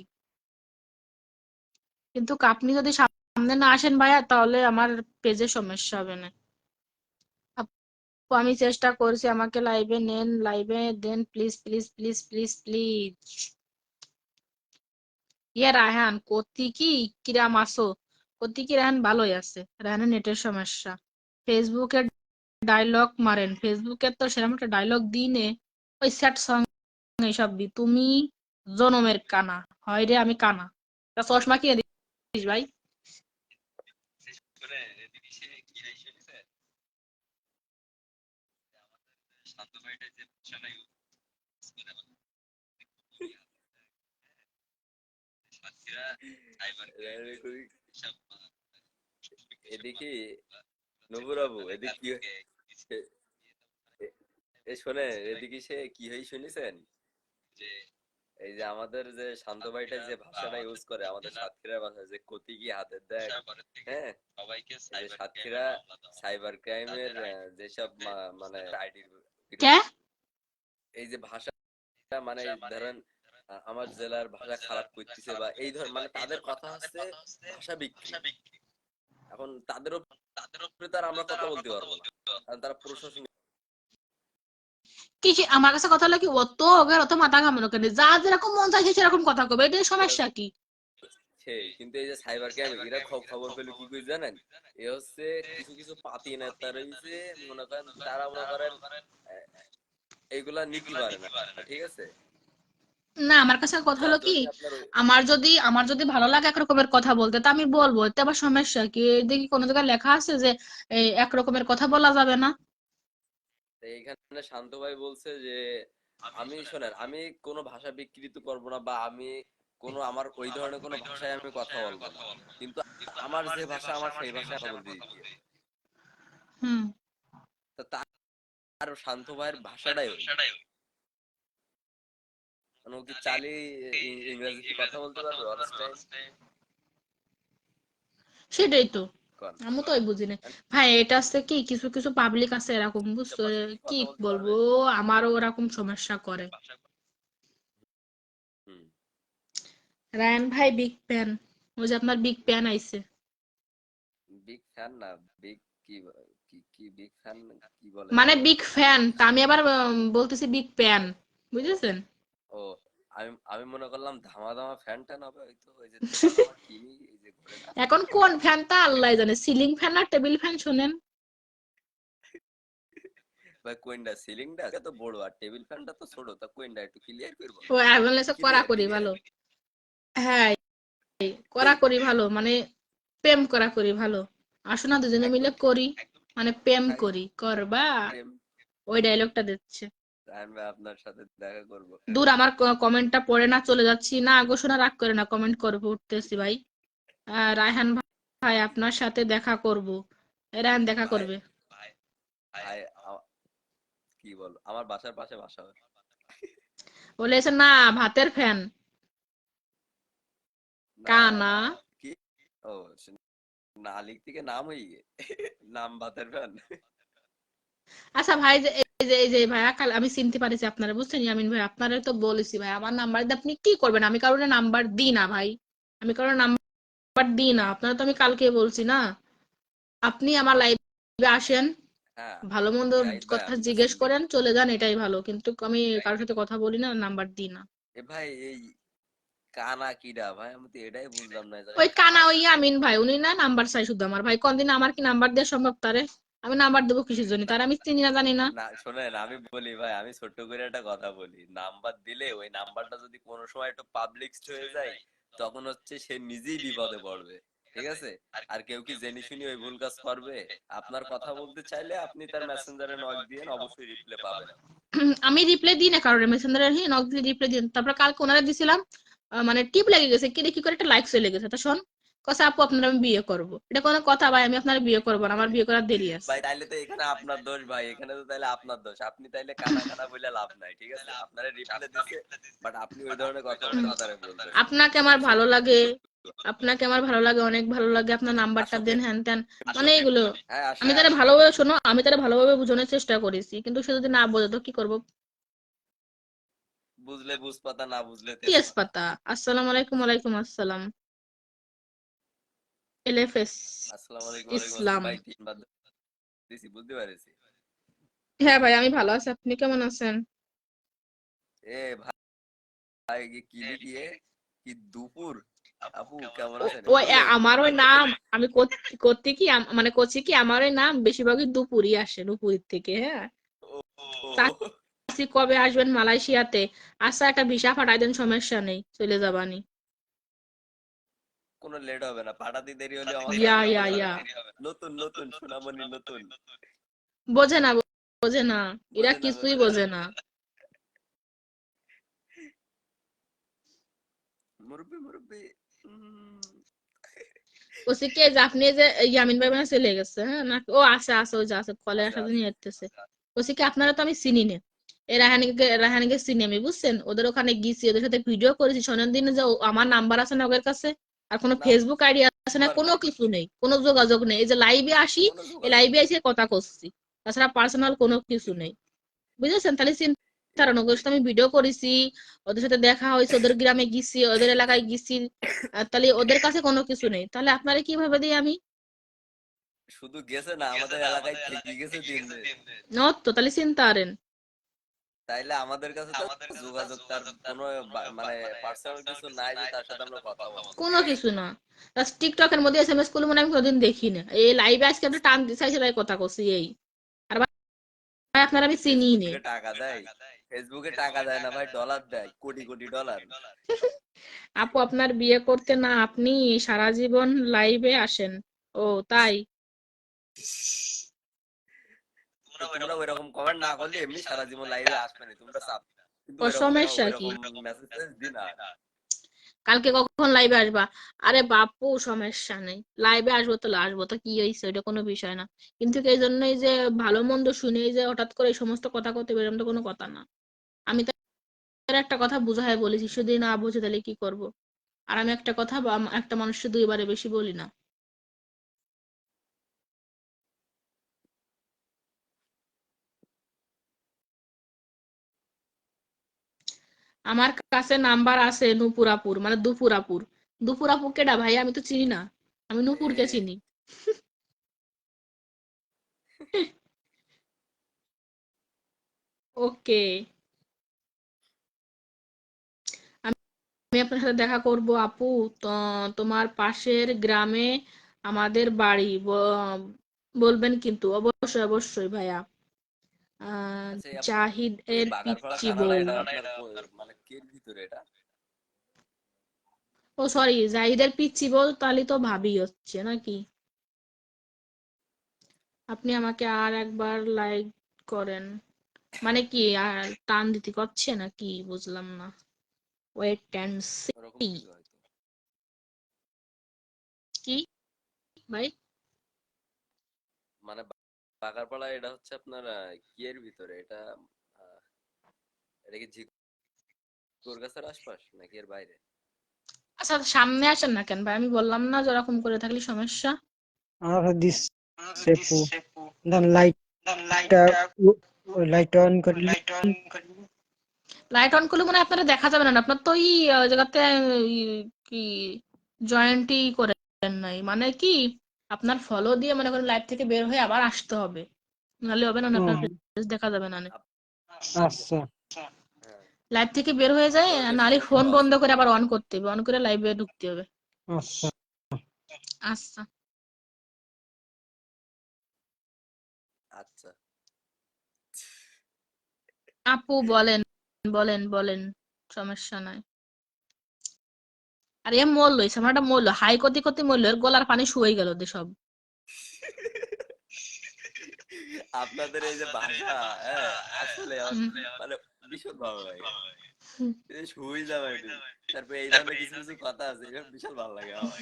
কিন্তু আপনি যদি সামনে না আসেন ভাইয়া, তাহলে আমার পেজে সমস্যা হবে না। আপু আমি চেষ্টা করছি, আমাকে লাইভে নেন, লাইভে দেন please please please please please. ইয়ে রায়হান কতি কি, কিরাম আসো? কতি কি রায়হান ভালোই আছে, রায়হানের নেটের সমস্যা। ফেসবুকে ডায়লগ মারেন, ফেসবুকে তো সেরকম একটা ডায়লগ দিই নে, ওই স্যাড সং এইসব দি। তুমি জনমের কানা, হয় রে আমি কানা। তা চশমা কিনে দিস ভাই। এদিকে নবুরাবু, এদিক কি এই শোনে, এদিকে সে কি হয় শুনেছেন? এই যে আমাদের যে শান্ত ভাইটা যে ভাষাটা ইউজ করে আমাদের সাতক্ষীরার ভাষা, যে কতি কি হাতের দেখ, হ্যাঁ, এই যে সাতক্ষীরা সাইবার ক্রাইমের যেসব মানে আইডির কে? বিরুদ্ধে এই যে ভাষা, মানে ধরেন আমার জেলার ভাষা খারাপ করতেছে বা এই ধর, মানে তাদের কথা হচ্ছে ভাষা বিক্রি। এখন তাদের উপরে তো আর আমরা কথা বলতে পারবো না, কারণ তারা প্রশাসন। কি আমার কাছে কথা হলো কি, অত ওগের অত মাথা ঘামানো কেন, যা যেরকম মন চাইছে সেরকম কথা কবে, এটা ওরা সমস্যা কি? সেই, কিন্তু এই যে সাইবার ক্রাইম এরা খবর পেলে কি করে জানেন? এ হচ্ছে কিছু কিছু পাতি নেতা রয়েছে, মনে করেন তারা মনে করেন আহ, এইগুলা নীতি পারে না, ঠিক আছে? না, আমার কাছে কথা যার হলো কি, জন্য আপনার আমার যদি ভালো লাগে এক রকমের কথা বলতে, তা আমি বলবো, এতে আবার সমস্যা কি? দেখি কোনো জায়গায় লেখা আছে যে এই এক রকমের কথা বলা যাবে না? এইখানে শান্ত ভাই বলছে যে আমি শোনেন, আমি কোনো ভাষা বিকৃত করব না, বা আমি কোনো আমার ওই ধরনের কোনো ভাষায় আমি কথা বলবো না, কিন্তু আমার যে ভাষা আমার সেই ভাষায় কথা বলতে দিতে হবে। হুম। তা তার শান্ত ভাইয়ের ভাষাটাই ওই, মানে ও কি চালি ইংরেজিতে কথা বলতে পারবে অনেক টাইম? সেটাই তো, কোন আমি তো ওই বুঝি না। ভাই এটা আছে কি, কিছু কিছু পাবলিক আছে এরকম, সব বুঝছো? ভাষায় কি কি কথা বলতে বলবো, পারবে? আমারও ওরকম সমস্যা করে। হুম। রায়ান ভাই বিগ ফ্যান, ওই যে আপনার বিগ ফ্যান আইছে। বিগ ফ্যান না, বিগ কি কি কি বিগ ফ্যান কি বলে মানে জানি বিগ আপনি? ফ্যান, তা আমি আবার বলতেছি বিগ প্যান, ও বুঝেছেন? ও আমি আমি মনে করলাম ধামা ধামা ফ্যান ট্যান হবে হয়তো, ওই যে ধামা ধামা টিভি এই যে ঘুরে না। এখন কোন ফ্যান তা আল্লাহ জানে, সিলিং ফ্যান আর টেবিল ফ্যান শোনেন? ভাই কোনটা, সিলিংটা তো বড় আর টেবিল ফ্যানটা তো ছোট, তা কোনটা একটু ক্লিয়ার করবো? ও অ্যাভেলেন্সে করা ক্লিয়ার করি ক্লিয়ার। ভালো। হ্যাঁ, করা করি ভালো, মানে প্রেম করা করি ভালো। আসো না দুজনে মিলে একদম করি, মানে প্রেম ভাই করি, করবা? প্রেম। ওই ডায়লগটা দিচ্ছে। রায়হান ভাই আপনার সাথে দেখা করব। দূর, আমার কমেন্টটা পড়ে না চলে যাচ্ছি না, আগোশোনা রাগ করে না, কমেন্ট করবো উঠতেছি ভাই। রায়হান ভাই আপনার সাথে দেখা করব। রায়হান দেখা ভাই করবে। ভাই কি বল, আমার বাসার পাশে বাসা হয়। বলেছে না, ভাতের ফ্যান। না কানা। কি, ও না লিখ থেকে নাম হয়ে গে নাম বাতের ফ্যান। আচ্ছা ভাই, যে এই যে ভাইয়া, কাল আমি চিনতে পারিছি আপনারা, বুঝছেন? ইয়ামিন ভাই, আপনারা তো বলেছি ভাই, আমার নাম্বার দিয়ে আপনি কি করবেন? আমি কারোর নাম্বার দিই না ভাই, আমি কারোর নাম্বার দিই না। আপনারা তো, আমি কালকে বলছি না, আপনি আমার লাইভে আসেন, হ্যাঁ ভালো মন্দ জাহিদ ভাই কথা আমি তো জিজ্ঞেস চিনি। করেন, চলে যান, এটাই ভালো। কিন্তু আমি কারোর সাথে কথা বলি না, নাম্বার দিই না। এ ভাই এই কানা কিডা ভাই, আমি তো এটাই বুঝলাম না ওই জায়গায় কানা, কানা ওই ইয়ামিন ভাই, উনি না নাম্বার চাই শুধু আমার ভাই। কোনদিন আমার কি নাম্বার দেওয়া সম্ভব তারে? আমি নাম্বার দেবো কিসের জন্য? তার আমি চিনি না, জানি না। না শোনেন, আমি বলি ভাই, আমি ছোট্ট করে একটা কথা বলি, নাম্বার দিলে ওই নাম্বারটা যদি কোনো সময় একটু পাবলিক হয়ে যায়, তখন হচ্ছে সে নিজেই বিপদে পড়বে, ঠিক আছে? আর কেউ কি জেনে শুনি ওই ভুল কাজ করবে? আপনার কথা বলতে চাইলে আপনি তার মেসেঞ্জারে নক দিয়েন, অবশ্যই রিপ্লাই পাবেন। আমি রিপ্লাই দিই না কারোর মেসেঞ্জারে, হ্যাঁ, নক দিলে রিপ্লাই দিই। তারপর কালকে ওনারা দিছিলাম, মানে টিপ লেগে গেছে, কি দেখি করে একটা লাইক চলে গেছে। তা শোন, কসা আপু আপনার আমি বিয়ে করব, এটা কোনো কথা ভাই? আমি আপনার বিয়ে করবো না, আমার বিয়ে করার দেরি আছে। ভাই তাইলে তো এখানে আপনার দোষ ভাই, এখানে তো তাইলে আপনার দোষ, আপনি তাইলে কানা কানা বলে লাভ নাই, ঠিক আছে? আপনারা রিপ্লাই দিছে, বাট আপনি ওই ধরনের কথাবার্তা তারা বলতেছেন। আপনাকে আমার আসলে ভালো লাগে, আপনাকে আমার ভালো লাগে, অনেক ভালো লাগে, আপনার নাম্বারটা আসলে দেন, হ্যান ত্যান, মানে এইগুলো। হ্যাঁ আমি আসেন। তারা ভালোভাবে, শোনো, আমি তারা ভালোভাবে বোঝানোর চেষ্টা করেছি, কিন্তু সে যদি না বোঝে তো কি করবো? বুঝলে বুঝপাতা, না বুঝলে তেজপাতা। তেজপাতা। আসসালামু আলাইকুম। ওয়ালাইকুম আসসালাম। এলএফএস আসসালামু আলাইকুম। ওয়ালাইকুম আসসালাম ইসলাম। ভাই, তিনবার দিছি, বুঝতে পারছি। হ্যাঁ ভাই, আমি ভালো আছি, আপনি কেমন আছেন? এ ভাই কি লিখিয়ে কি দুপুর, আপু কেমন ও, আছেন ও এগুলো লেখো। আমার ওই নাম, আমি করতে কি মানে করছি কি, আমার ওই নাম বেশিরভাগই দুপুরি আসে, দুপুরের থেকে, হ্যাঁ। ও ও, চাচ্ছি কবে আসবেন মালয়েশিয়াতে? আচ্ছা, একটা ভিসা পাঠাই দেন, সমস্যা নেই, চলে যাবানি। কোনো লেট হবে না, পাঠাতে দেরি হলে আমার ইয়া সমস্যা ইয়া হবে না। ইয়া। নতুন নতুন সোনামণি নতুন। বোঝে না, বোঝে না, এরা বোঝে না কিছুই বোঝে না। বোঝে না। মুরব্বি মুরব্বি। উম, বলছি কি, যে আপনি যে ইয়ামিন ভাই মানে চলে গেছে, হ্যাঁ, না ও আছে, আছে, ওই যে আছে, কলে আছে আসার জন্য আছে। এসেছে। বলছি কি আপনারা তো আমি চিনি না, এই রাহানিকে চিনি আমি, বুঝছেন? ওদের ওখানে গেছি, ওদের সাথে ভিডিও করেছি, সৈনন্দিনে যে আমার নাম্বার আছে না ওদের কাছে, আর কোনো ফেসবুক আইডি আছে না, নাম্বার কোনো নাই, কিছু নেই, কোনো যোগাযোগ নেই। এই যে লাইভে আসি, কোনো এই যোগাযোগ লাইভে নেই। এসে কথা করছি, তাছাড়া পার্সোনাল কোনো কিছু নেই, বুঝেছেন? তাহলে চিন্তা করেন, ওদের সাথে আমি ভিডিও করেছি, ওদের সাথে দেখা হয়েছে, ওদের গ্রামে গেছি, ওদের এলাকায় গেছি, তাহলে ওদের কাছে কোনো কিছু নেই, তাহলে আপনারা কিভাবে দিই আমি? শুধু গেছে না, আমাদের এলাকায় থেকে গেছে 3 দিন। তো তাহলে চিন্তা করেন। তাইলে আমাদের কাছে তো যোগাযোগ তার কোনো মানে পার্সোনাল কিছু নাই যে তার সাথে আমরা কথা বলবো। কোনো কিছু না, জাস্ট টিকটকের মধ্যে এসএমএস করলে মনে হয় আমি কোনোদিন দেখি না, এই লাইভে আজকে একটা টান দিছে সেটাই কথা করছি এই। আর ভাই আপনারা আমি চিনি নে। ফেসবুকে টাকা দেয়, ফেসবুকে টাকা দেয় না ভাই, ডলার দেয়, কোটি কোটি ডলার। আপু আপনার বিয়ে করতে না, আপনি সারা জীবন লাইভে আসেন। ও তাই? তো তোমরা ওইরকম কমেন্ট না করলে এমনি সারা জীবন লাইভে আসবে না, তোমরা চাপ, কিন্তু ও ওইরকম সমস্যা কি? ওইরকম মেসেজ দিন আর। কালকে কখন লাইভে আসবা? আরে বাপু সমস্যা নেই, লাইভে আসবো তো আসবো, তো কি হয়েছে, ওটা কোনো বিষয় না। কিন্তু এই জন্যই যে ভালো মন্দ শুনে যে হঠাৎ করে এই সমস্ত কথা করতে বেরোম, তো কোনো কথা না। আমি তো একটা কথা বুঝাই বলেছি, যদি না বুঝে তাহলে কি করব? আর আমি একটা কথা একটা মানুষকে দুইবারে বেশি বলি না। আমার কাছে নাম্বার আছে নুপুরাপুর, মানে দুপুরাপুর। দুপুরাপুর কেডা ভাই? আমি তো চিনি না, আমি নুপুরকে এ, চিনি। ওকে, আমি আপনার সাথে দেখা করব আপু। তো তোমার পাশের গ্রামে আমাদের বাড়ি, বলবেন কিন্তু, অবশ্যই অবশ্যই ভাইয়া। আচ্ছা জাহিদ এই এর বাগারপাড়া পিচ্চি থানাটা বউ। এটা আপনার মানে কির ভিতরে এটা? ও সরি, জাহিদের পিচ্চি বউ, তাহলে তো ভাবি হচ্ছে নাকি? আপনি আমাকে আর একবার লাইক করেন মানে কি, আর টান দিতে করছে নাকি? বুঝলাম না। ওয়েট অ্যান্ড ওরকম সি। কিছু হয়তো। কি ভাই? মানে বাগারপাড়া এটা হচ্ছে আপনার কিয়ের ভিতরে এটা? আহ, এটা কি ঝিকর গাছের আশপাশ নাকি এর বাইরে? আচ্ছা, সামনে আসেন না কেন ভাই? আমি বললাম না যে ওরকম করে থাকলে সমস্যা। আর দিচ্ছে পু দেন লাইটটা ওই লাইট অন করলি লাইট অন করলে মনে হয় আপনারা দেখা যাবে না, আপনার তো ওই জায়গাতে ই, কি জয়েন্টই করেন নাই মানে কি, আপনার ফলো দিয়ে মনে করেন লাইভ থেকে বের হয়ে আবার আসতে হবে, নাহলে হবে না, না আপনার ফেস দেখা যাবে না। আপ- আচ্ছা হ্যাঁ, লাইভ থেকে বের হয়ে যায়, ওর নাহলে ফেসবুকে ফোন ফলো বন্ধ আছে। করে আবার অন করতে হবে, অন করে লাইভে ঢুকতে হবে। আচ্ছা আচ্ছা আচ্ছা, আপু বলেন, বলেন বলেন, সমস্যা নাই। আর এ মরলো, এই সামরাটা মরলো, হাই করতে করতে মরলো, এর গলার পানি শুয়ে গেল দে সব। আপনাদের এই যে ভাষা, হ্যাঁ, আসলে আমার হুম। মানে ভীষণ ভালো লাগে। হুম। এই যে শুই যাবে, তারপরে এই ধরনের কিছু কিছু কথা আছে, এটা বিশাল ভালো লাগে আমার।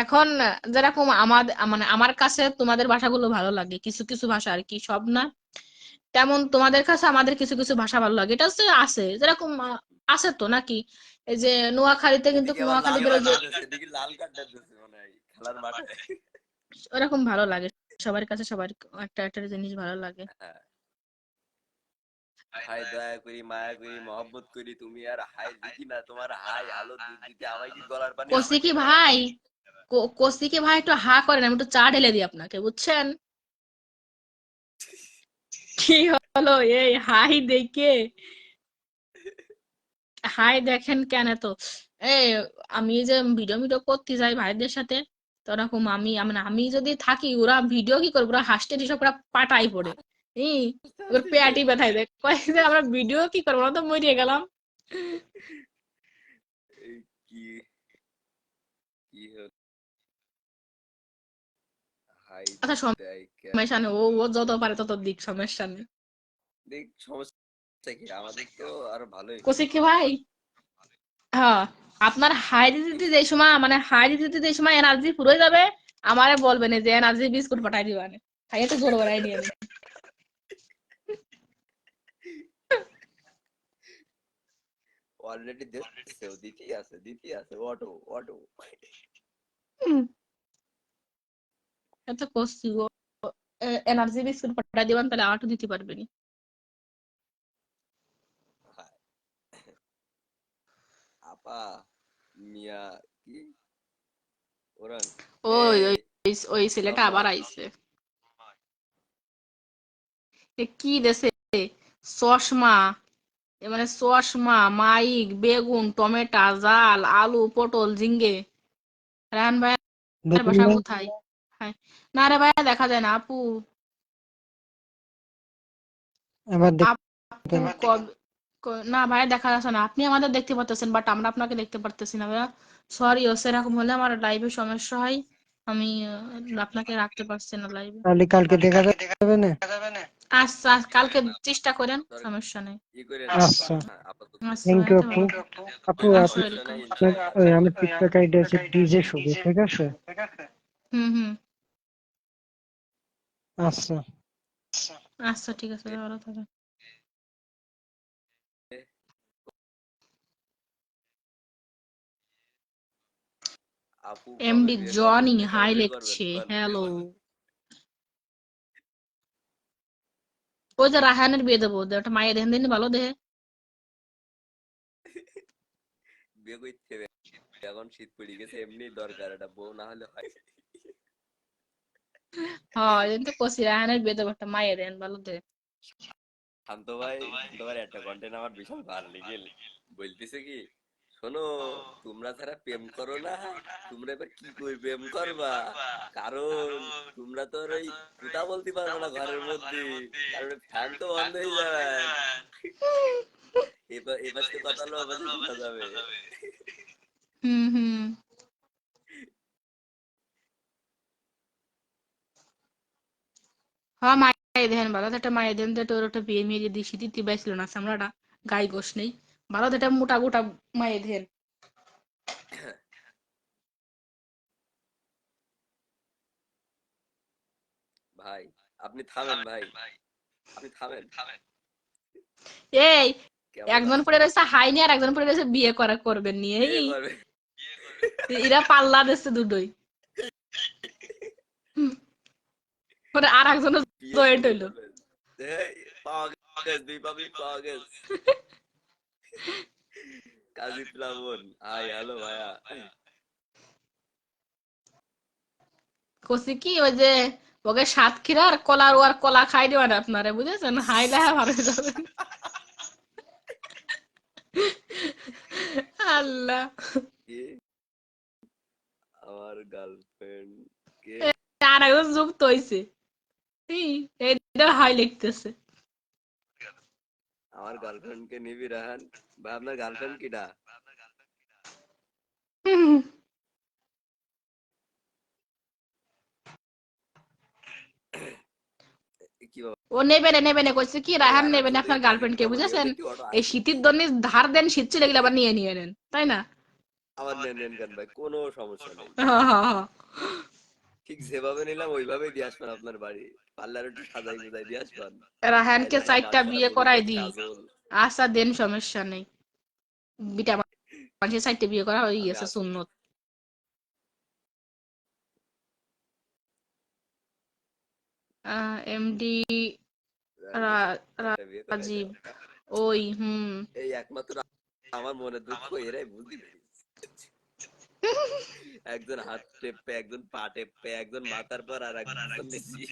এখন যেরকম আমাদের মানে আমার কাছে তোমাদের ভাষাগুলো ভালো লাগে, কিছু কিছু ভাষা আর কি, সব না, তেমন তোমাদের কাছে আমাদের কিছু কিছু ভাষা ভালো লাগে, এটা হচ্ছে আছে যেরকম আছে তো নাকি? এই যে নোয়াখালীতে, কিন্তু এদিকে আবার লাল নোয়াখালীদের ওই কার্ড যে দিতেছে, এদিকে লাল কার্ড দিতেছে মানে হয় খেলার মাঠে। ওরকম ভালো লাগে, সবার কাছে সবার একটা একটা জিনিস ভালো লাগে। হ্যাঁ, ভাই দয়া করি মায়া করি মহব্বত করি, তুমি আর হাই দেখি না, তোমার হাই আলো দুধ দিতে আমায় কি গলার পানি কষি কি শুকিয়ে যায়? ভাই, কষি কি ভাই, একটু হা করেন, আমি একটু চা ঢেলে দিই আপনাকে, বুঝছেন? কি হলো এই হাই দেখে? হাই দেখেন কেন তো? এই আমি যে ভিডিও ভিডিও করতে যাই ভাইদের সাথে, তো ওরকম আমি যদি থাকি, ওরা ভিডিও কি করবো, ওরা হাসতে সব ওরা পাটাই পড়ে। ই ওর পেয়াটি ব্যথায় দেয়, কয় যে আমরা ভিডিও কি করবো, আমরা তো মরিয়ে গেলাম। এই কি কি হল, হাই আচ্ছা দেয় সমস্যা কেমনে? নেই, ও ও যত পারে তত দিক, সমস্যা নেই। দেখ সমস্যা কি, আমাদের তো আরো ভালোই কষি হইতো। কি ভাই, হ্যাঁ, আপনার হাই দিতে যে সময়, মানে হাই দিতে যে সময় এনার্জি ফুরোয় যাবে, আমারে বলবেন এই যে এনার্জি বিস্কুট পাঠাই দিবানে, খাইয়ে তো জোর বাড়াই নিয়ে অলরেডি দিচ্ছে, দিতেই আছে অটো অটো। হুম, এত করছি গো, এনার্জি বিস্কুট পাঠাই দিবেন তাহলে আটও দিতে পারবেনি। হ্যাঁ, আপা মিয়া কি ওরান ওই এই ওই ওই ছেলেটা আবার রহমান আইছে। এ কি দেশে চশমা, মানে চশমা, মাইক, বেগুন, টমেটো, জাল, আলু, পটল, ঝিঙ্গে। রায়হান ভাইয়ের দেখুন বাসা না, কোথায়? হ্যাঁ, না রে ভাইয়া দেখা যায় না আপু। আবার আপু দেখতেন। না ভাইয়া দেখা যাচ্ছে না, আপনি আমাদের দেখতে পারতেছেন বাট আমরা আপনাকে দেখতে পারতেছি না ভাইয়া। সরি, ও সেরকম হলে আমার লাইভে সমস্যা হয়। আমি আপনাকে রাখতে পারছি না লাইভে। তাহলে কালকে দেখা যাবে না। আচ্ছা কালকে দেখেন চেষ্টা করেন, আপনার সমস্যা নেই। ই করেন আপা, আচ্ছা, হ্যাঁ আপাতত আচ্ছা থ্যাংক ইউ ভাইয়া, আপু। ভালো আপু আচ্ছা, আপনি সমস্যা নাই ওয়েলকাম। ইনশাল্লাহ। ওই আমার টিকটক আইডি আছে ডিজে শুভ, ঠিক আছে? হুম হুম, আচ্ছা, আচ্ছা ঠিক আছে, ভালো থাকেন। আপু কবে এমডি বিয়ে করবেন, জনি হাই কবে করবেন লিখছে, কোন? হ্যালো। ওই যে রাহানের বিয়ে দেবো, ওটা মায়ের দেখেন দিন ভালো দেহে। বিয়ে করতে হবে, এখন শীত পড়ে গেছে, এমনি দরকার একটা বউ, না হলে হয়। হ্যাঁ এই জন্য তো কষি রাহানের বিয়ে দেবো, একটা মায়ের দেন ভালো দেহে। শান্ত ভাই একটা কন্টেন্ট আমার বিশাল ভালো লেগেল, বলতেছে কি, শোনো, তোমরা যারা প্রেম করো না, তোমরা এবার কি করে প্রেম করবা, কারণ তোমরা তো আর ওই কথা বলতে পারবে না ঘরের মধ্যে, কারণ ফ্যান তো বন্ধ হয়ে যাবে, এবার এবার তো কথা হলো, এবার শোনা যাবে। হুম হুম, হ্যাঁ মায়ের দেন ভালো, একটা মায়ের দেন তো, তোর একটা বিয়ে মেয়ে যদি শীতে বাইছিল না সামলাটা, গাই গোস নেই, ভালো একটা মোটা গোটা মায়ের দেন। ভাই আপনি থামেন, ভাই আপনি থামেন, এই কেমন একজন আছে? পড়ে রয়েছে হাই নিয়ে আর একজন পড়ে রয়েছে বিয়ে করা করবেন নিয়ে, বিয়ে এই করবে? এরা পাল্লা দিচ্ছে দুটোই। হুম, পরে আর একজন বিয়ে জয়েন্ট কবে হইলো। করবেন? এই, পাওয়া গেছে, দুই পাবলিক পাওয়া গেছে। কাজী প্লাবন, হাই হ্যালো ভাইয়া। কষি কি ওই যে ওকে সাতক্ষীরা আর কলা খাই দেবেন আপনারা, বুঝেছেন? হাই লেহা ভালো হয়ে যাবেন। আল্লাহ, কি? আমার গার্লফ্রেন্ড কে? আর একজন যুক্ত হইছে, এই এইটা হাই লিখতেছে। আমার গার্লফ্রেন্ড কে নিবি রাহান? ভাই আপনার গার্লফ্রেন্ড কিটা? হুম, কি বাবা? ও নেবে না কইছে কি এই রায়হান আর নেবে না একজন এই আপনার কাজী গার্লফ্রেন্ড কে, প্লাবন, এও বুঝেছেন? দেখি অটো এই আসে। শীতের জন্য ধার দেন, শীত চলে গেলে আবার নিয়ে নেন, তাই না? আমার নেন নেন কেন ভাই, কোনো সমস্যা নেই। হ্যাঁ হ্যাঁ হ্যাঁ, ঠিক যেভাবে নিলাম ওইভাবেই দিয়ে আসবেন আপনার বাড়ি, পার্লার একটু সাজাই গুজাই দিয়ে আসবেন, রায়হানকে আইলাইনার চারটা মাস্কারা বিয়ে মুখে করাই দিয়ে দিই। কাজল। আশা দেন, সমস্যা নেই। বিটা মানুষের চারটে বিয়ে করা হয়ে আমি গেছে আছি, সুন্নত। এমডি একটা বিয়ে করে রাজীব, দাও। ওই হুম। এই একমাত্র আমার মনে দুঃখ এরাই বুঝতে পেরেছে, একজন হাত টেপে, একজন পা টেপে, একজন মাথার পর আর একজন নিচি।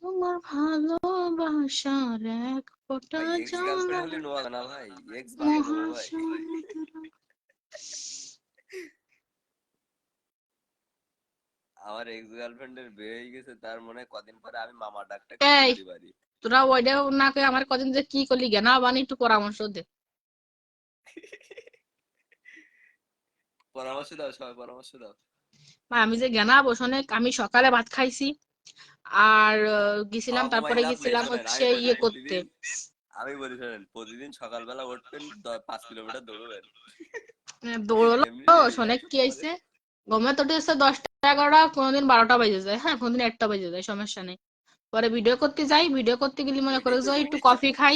তোমার ভালোবাসার এক ফোঁটা ভাই এক্স গার্লফ্রেন্ড জ্বালা হলে নোয়া না ভাই, এক্স ভালো নেবো ভাই। মহাসমুদ্র। আমার এক্স গার্লফ্রেন্ডের বিয়ে হয়ে গেছে, তার মনে হয় কদিন পরে আমি মামা ডাকটা এই শুনতে পারি। তোরা ওইটা না কই আমার কদিন যে কি করলি জ্ঞান বানি, একটু পরামর্শ দে। পরামর্শ দাও, সবাই পরামর্শ দাও। ভাই, আমি যে জ্ঞান বসনে আমি সকালে ভাত খাইছি, আর গেছিলাম, খাওয়া কমাই তারপরে লাভ নেই গেছিলাম জানেন, হচ্ছে আমি বলি ইয়ে করতে। প্রতিদিন আমি বলি শোনেন, প্রতিদিন সকালবেলা উঠবেন, 5 কিলোমিটার দৌড়বেন। দৌড়লো এমনি শোনে একটু কি পরে হয়েছে, ঘুমে তো উঠেছে 10টা 11টা, কোনোদিন 12টা বেজে যায়, হ্যাঁ কোনোদিন 1টা বেজে যায়, সমস্যা নেই। পরে ভিডিও করতে যাই, ভিডিও করতে গেলে মনে করে ওইটাই তো যে একটু সমস্যা। কফি খাই,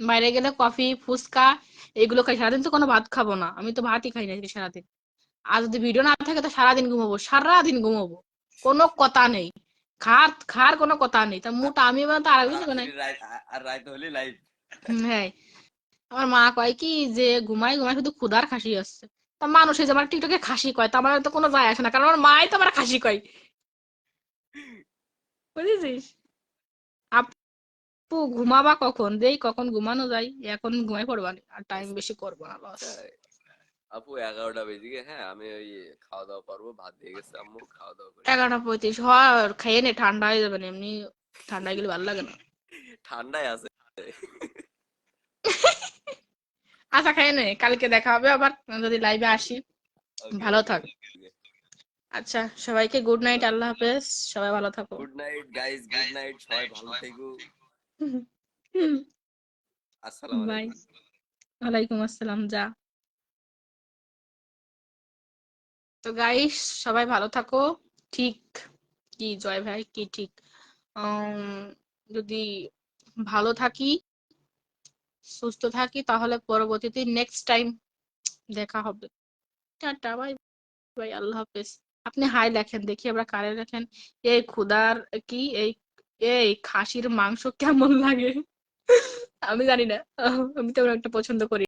বাইরে গেলে কফি ফুচকা এগুলো খাই, সারাদিন তো কোনো ভাত খাবো না, আমি তো ভাতই খাই না আজকে সারাদিন। আর যদি ভিডিও না থাকে তো সারাদিন ঘুমাবো, সারাদিন ঘুমাবো, কোনো কথা নেই, খার খার কোনো কথা নেই, তা মোটা আমি তো আর আর কিছু রাত্রি নাই। আর রাত হলে লাইভ। হ্যাঁ, আমার মা কয় কি যে ঘুমাই ঘুমাই শুধু ক্ষুধার খাসি আসছে। তা মানুষে যে আমার টিকটকে খাসি কয়, তা আমার তো কোনো যায় আসে না, কারণ আমার মাই তো আমার খাসি কয়, বুঝেছিস? আপু ঘুমাবা কখন, যেই কখন ঘুমানো যায় এখন ঘুমাই পড়বা নি, আর টাইম বেশি করবো না, লস। তাই আপু 11টা বেজে গিয়ে, হ্যাঁ আমি ওই খাওয়া দাওয়া করবো, ভাত দিয়ে গেছে আম্মু, খাওয়া দাওয়া করি। 11টা 35 হয়, খেয়ে নে, ঠান্ডা হয়ে যাবে না, এমনি ঠান্ডা গেলে ভালো লাগে না। ঠান্ডায় আছে। আচ্ছা খেয়ে নে, কালকে দেখা হবে আবার যদি লাইভে আসি। ওকে ভালো ওকে থাক। ওকে। আচ্ছা, সবাইকে গুড নাইট, আল্লাহ আল্লাহ হাফেজ, সবাই ভালো থাকো। Good night guys, good night, সবাই ভালো থেকো। আসসালামু বাই। আলাইকুম। ওয়ালাইকুম আসসালাম, যা। তো গাইস, সবাই ভালো থাকো। ঠিক কি জয় ভাই, কি ঠিক, উম, যদি ভালো থাকি সুস্থ থাকি তাহলে পরবর্তীতে নেক্সট টাইম দেখা হবে। টাটা, বাই বাই, আল্লাহ হাফেজ। আপনি হাই লেখেন দেখি, আবার কারে লেখেন। এই ক্ষুদার কি এই এই খাসির মাংস কেমন লাগে? আমি জানি না, আমি তেমন একটা পছন্দ করি